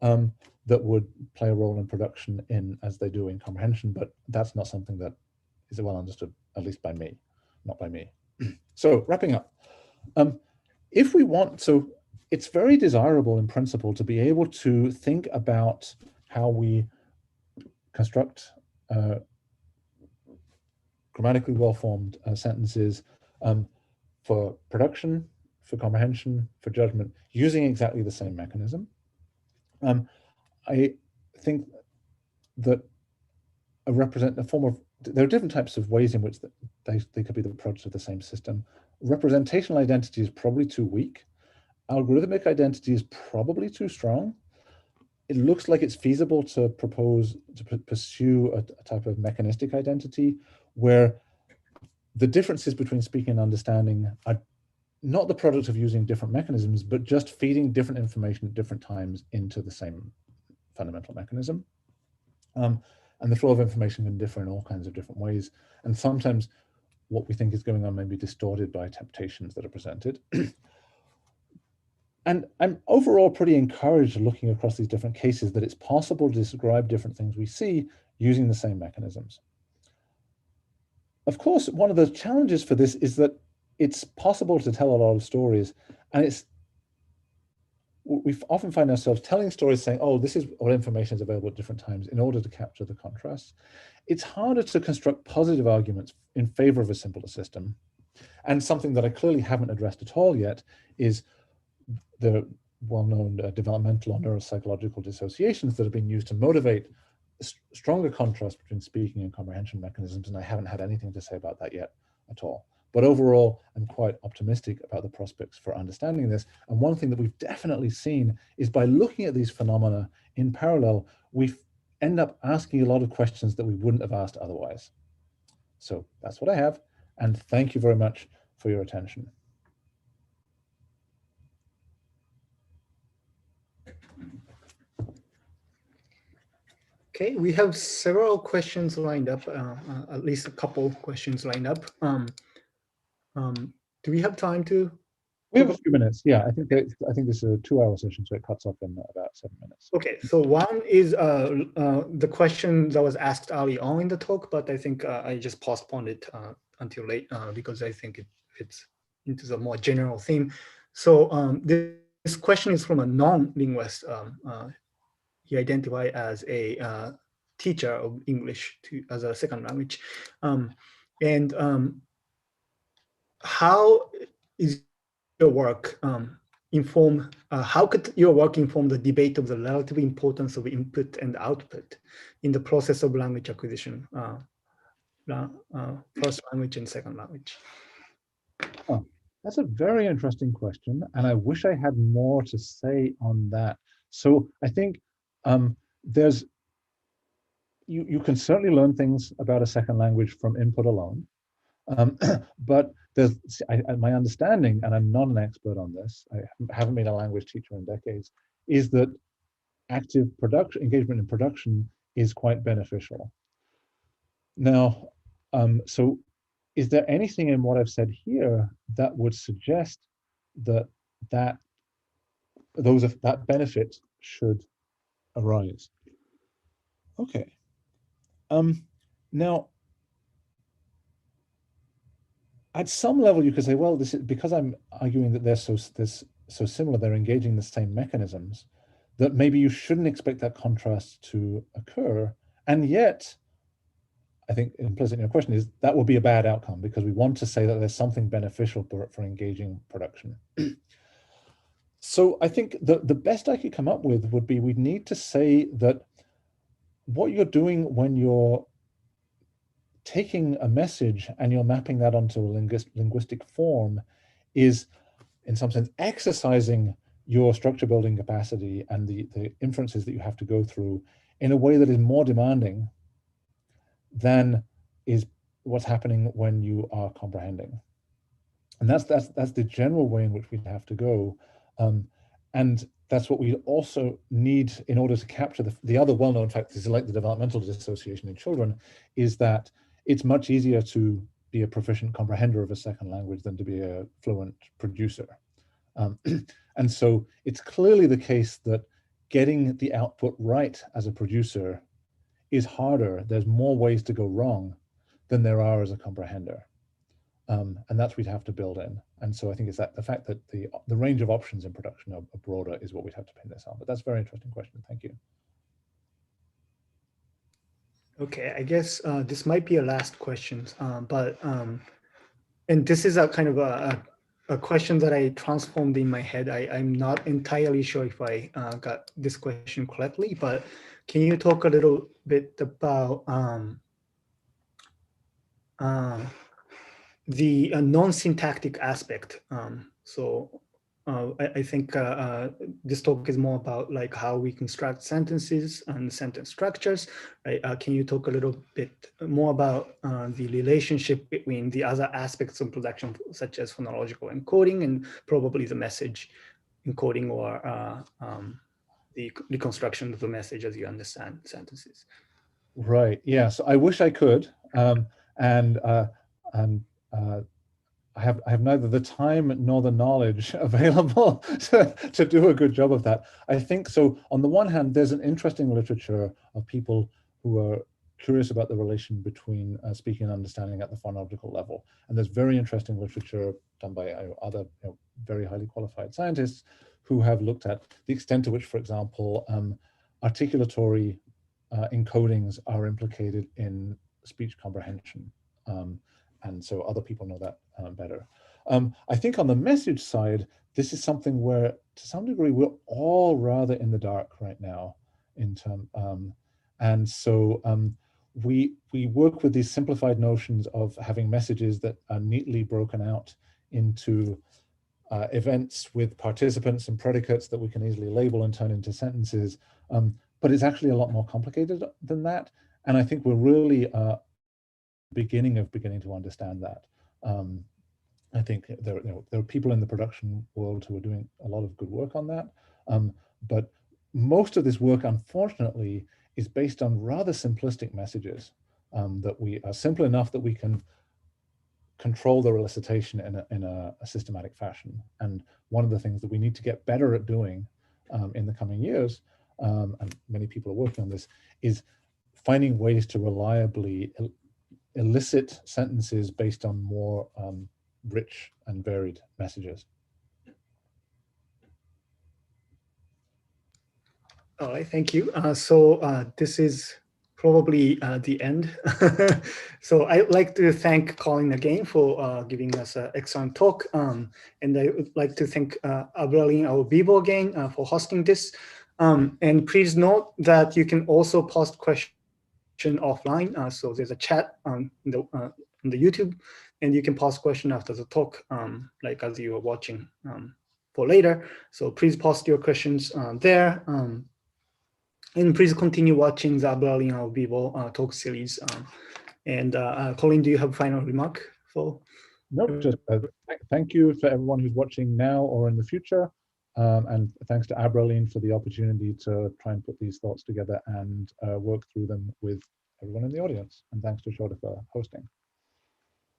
that would play a role in production as they do in comprehension, but that's not something that is well understood, at least by me, not by me. So wrapping up, if we want, so it's very desirable in principle to be able to think about how we construct grammatically well-formed sentences for production, for comprehension, for judgment, using exactly the same mechanism. I think that there are different types of ways in which they could be the products of the same system. Representational identity is probably too weak. Algorithmic identity is probably too strong. It looks like it's feasible to pursue a type of mechanistic identity where the differences between speaking and understanding are not the product of using different mechanisms, but just feeding different information at different times into the same fundamental mechanism. And the flow of information can differ in all kinds of different ways. And sometimes what we think is going on may be distorted by temptations that are presented. And I'm overall pretty encouraged looking across these different cases that it's possible to describe different things we see using the same mechanisms. Of course, one of the challenges for this is that it's possible to tell a lot of stories, and we often find ourselves telling stories saying, oh, this is what information is available at different times in order to capture the contrast. It's harder to construct positive arguments in favor of a simpler system. And something that I clearly haven't addressed at all yet is the well-known developmental or neuropsychological dissociations that have been used to motivate stronger contrast between speaking and comprehension mechanisms, and I haven't had anything to say about that yet at all. But overall, I'm quite optimistic about the prospects for understanding this. And one thing that we've definitely seen is by looking at these phenomena in parallel, we end up asking a lot of questions that we wouldn't have asked otherwise. So that's what I have, and thank you very much for your attention. Okay, we have several questions lined up, at least a couple questions lined up. Do we have time to? We have a few minutes. Yeah, I think this is a 2-hour session, so it cuts off in about 7 minutes. Okay, so one is the question that was asked early on in the talk, but I think I just postponed it until late because I think it fits into the more general theme. So this question is from a non-linguist. He identified as a teacher of English as a second language. How is your work how could your work inform the debate of the relative importance of input and output in the process of language acquisition, first language and second language? Oh, that's a very interesting question, and I wish I had more to say on that. So I think there's you can certainly learn things about a second language from input alone. But my understanding, and I'm not an expert on this, I haven't been a language teacher in decades, is that active production engagement in production is quite beneficial. Now, so is there anything in what I've said here that would suggest that that benefit should arise? Okay. Now, at some level, you could say, well, this is because I'm arguing that they're so similar, they're engaging the same mechanisms, that maybe you shouldn't expect that contrast to occur. And yet, I think implicit in your question is that would be a bad outcome, because we want to say that there's something beneficial for engaging production. So I think the best I could come up with would be, we'd need to say that what you're doing when you're taking a message and you're mapping that onto a linguistic form is, in some sense, exercising your structure building capacity and the inferences that you have to go through in a way that is more demanding than is what's happening when you are comprehending. And that's the general way in which we'd have to go. And that's what we also need in order to capture the other well-known fact, is like the developmental dissociation in children, is that it's much easier to be a proficient comprehender of a second language than to be a fluent producer. And so it's clearly the case that getting the output right as a producer is harder. There's more ways to go wrong than there are as a comprehender. And that's we'd have to build in. And so I think it's that the fact that the range of options in production are broader is what we'd have to pin this on. But that's a very interesting question. Thank you. Okay, I guess this might be a last question, and this is a kind of a question that I transformed in my head. I'm not entirely sure if I got this question correctly, but can you talk a little bit about the non-syntactic aspect? I think this talk is more about like how we construct sentences and sentence structures, right? Can you talk a little bit more about the relationship between the other aspects of production, such as phonological encoding and probably the message encoding, or the reconstruction of the message as you understand sentences? Right. Yeah. So I wish I could, I have neither the time nor the knowledge available to do a good job of that. I think so. On the one hand, there's an interesting literature of people who are curious about the relation between speaking and understanding at the phonological level. And there's very interesting literature done by other very highly qualified scientists who have looked at the extent to which, for example, articulatory encodings are implicated in speech comprehension. And so other people know that better. I think on the message side, this is something where, to some degree, we're all rather in the dark right now. And so we work with these simplified notions of having messages that are neatly broken out into events with participants and predicates that we can easily label and turn into sentences. But it's actually a lot more complicated than that. And I think we're really beginning to understand that. I think there are people in the production world who are doing a lot of good work on that. But most of this work, unfortunately, is based on rather simplistic messages that we are simple enough that we can control their elicitation in a systematic fashion. And one of the things that we need to get better at doing in the coming years, and many people are working on this, is finding ways to reliably elicit sentences based on more rich and varied messages. All right, thank you. This is probably the end. So I'd like to thank Colin again for giving us an excellent talk. And I would like to thank Abraham Albibo again for hosting this. And please note that you can also post questions offline. So there's a chat on the YouTube, and you can post question after the talk, like as you are watching for later. So please post your questions there. And please continue watching the Abraham Al Vivo talk series. Colin, do you have a final remark for? Nope, just thank you for everyone who's watching now or in the future. And thanks to Abraleen for the opportunity to try and put these thoughts together and work through them with everyone in the audience. And thanks to Shota for hosting.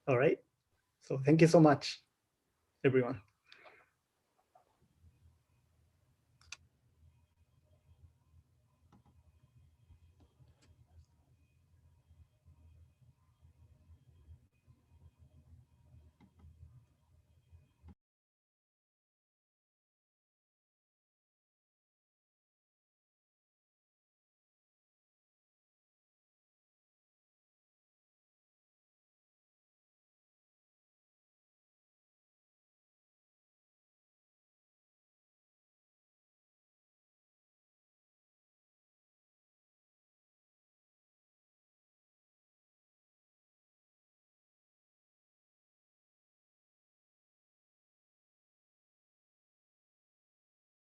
All right. So thank you so much, everyone.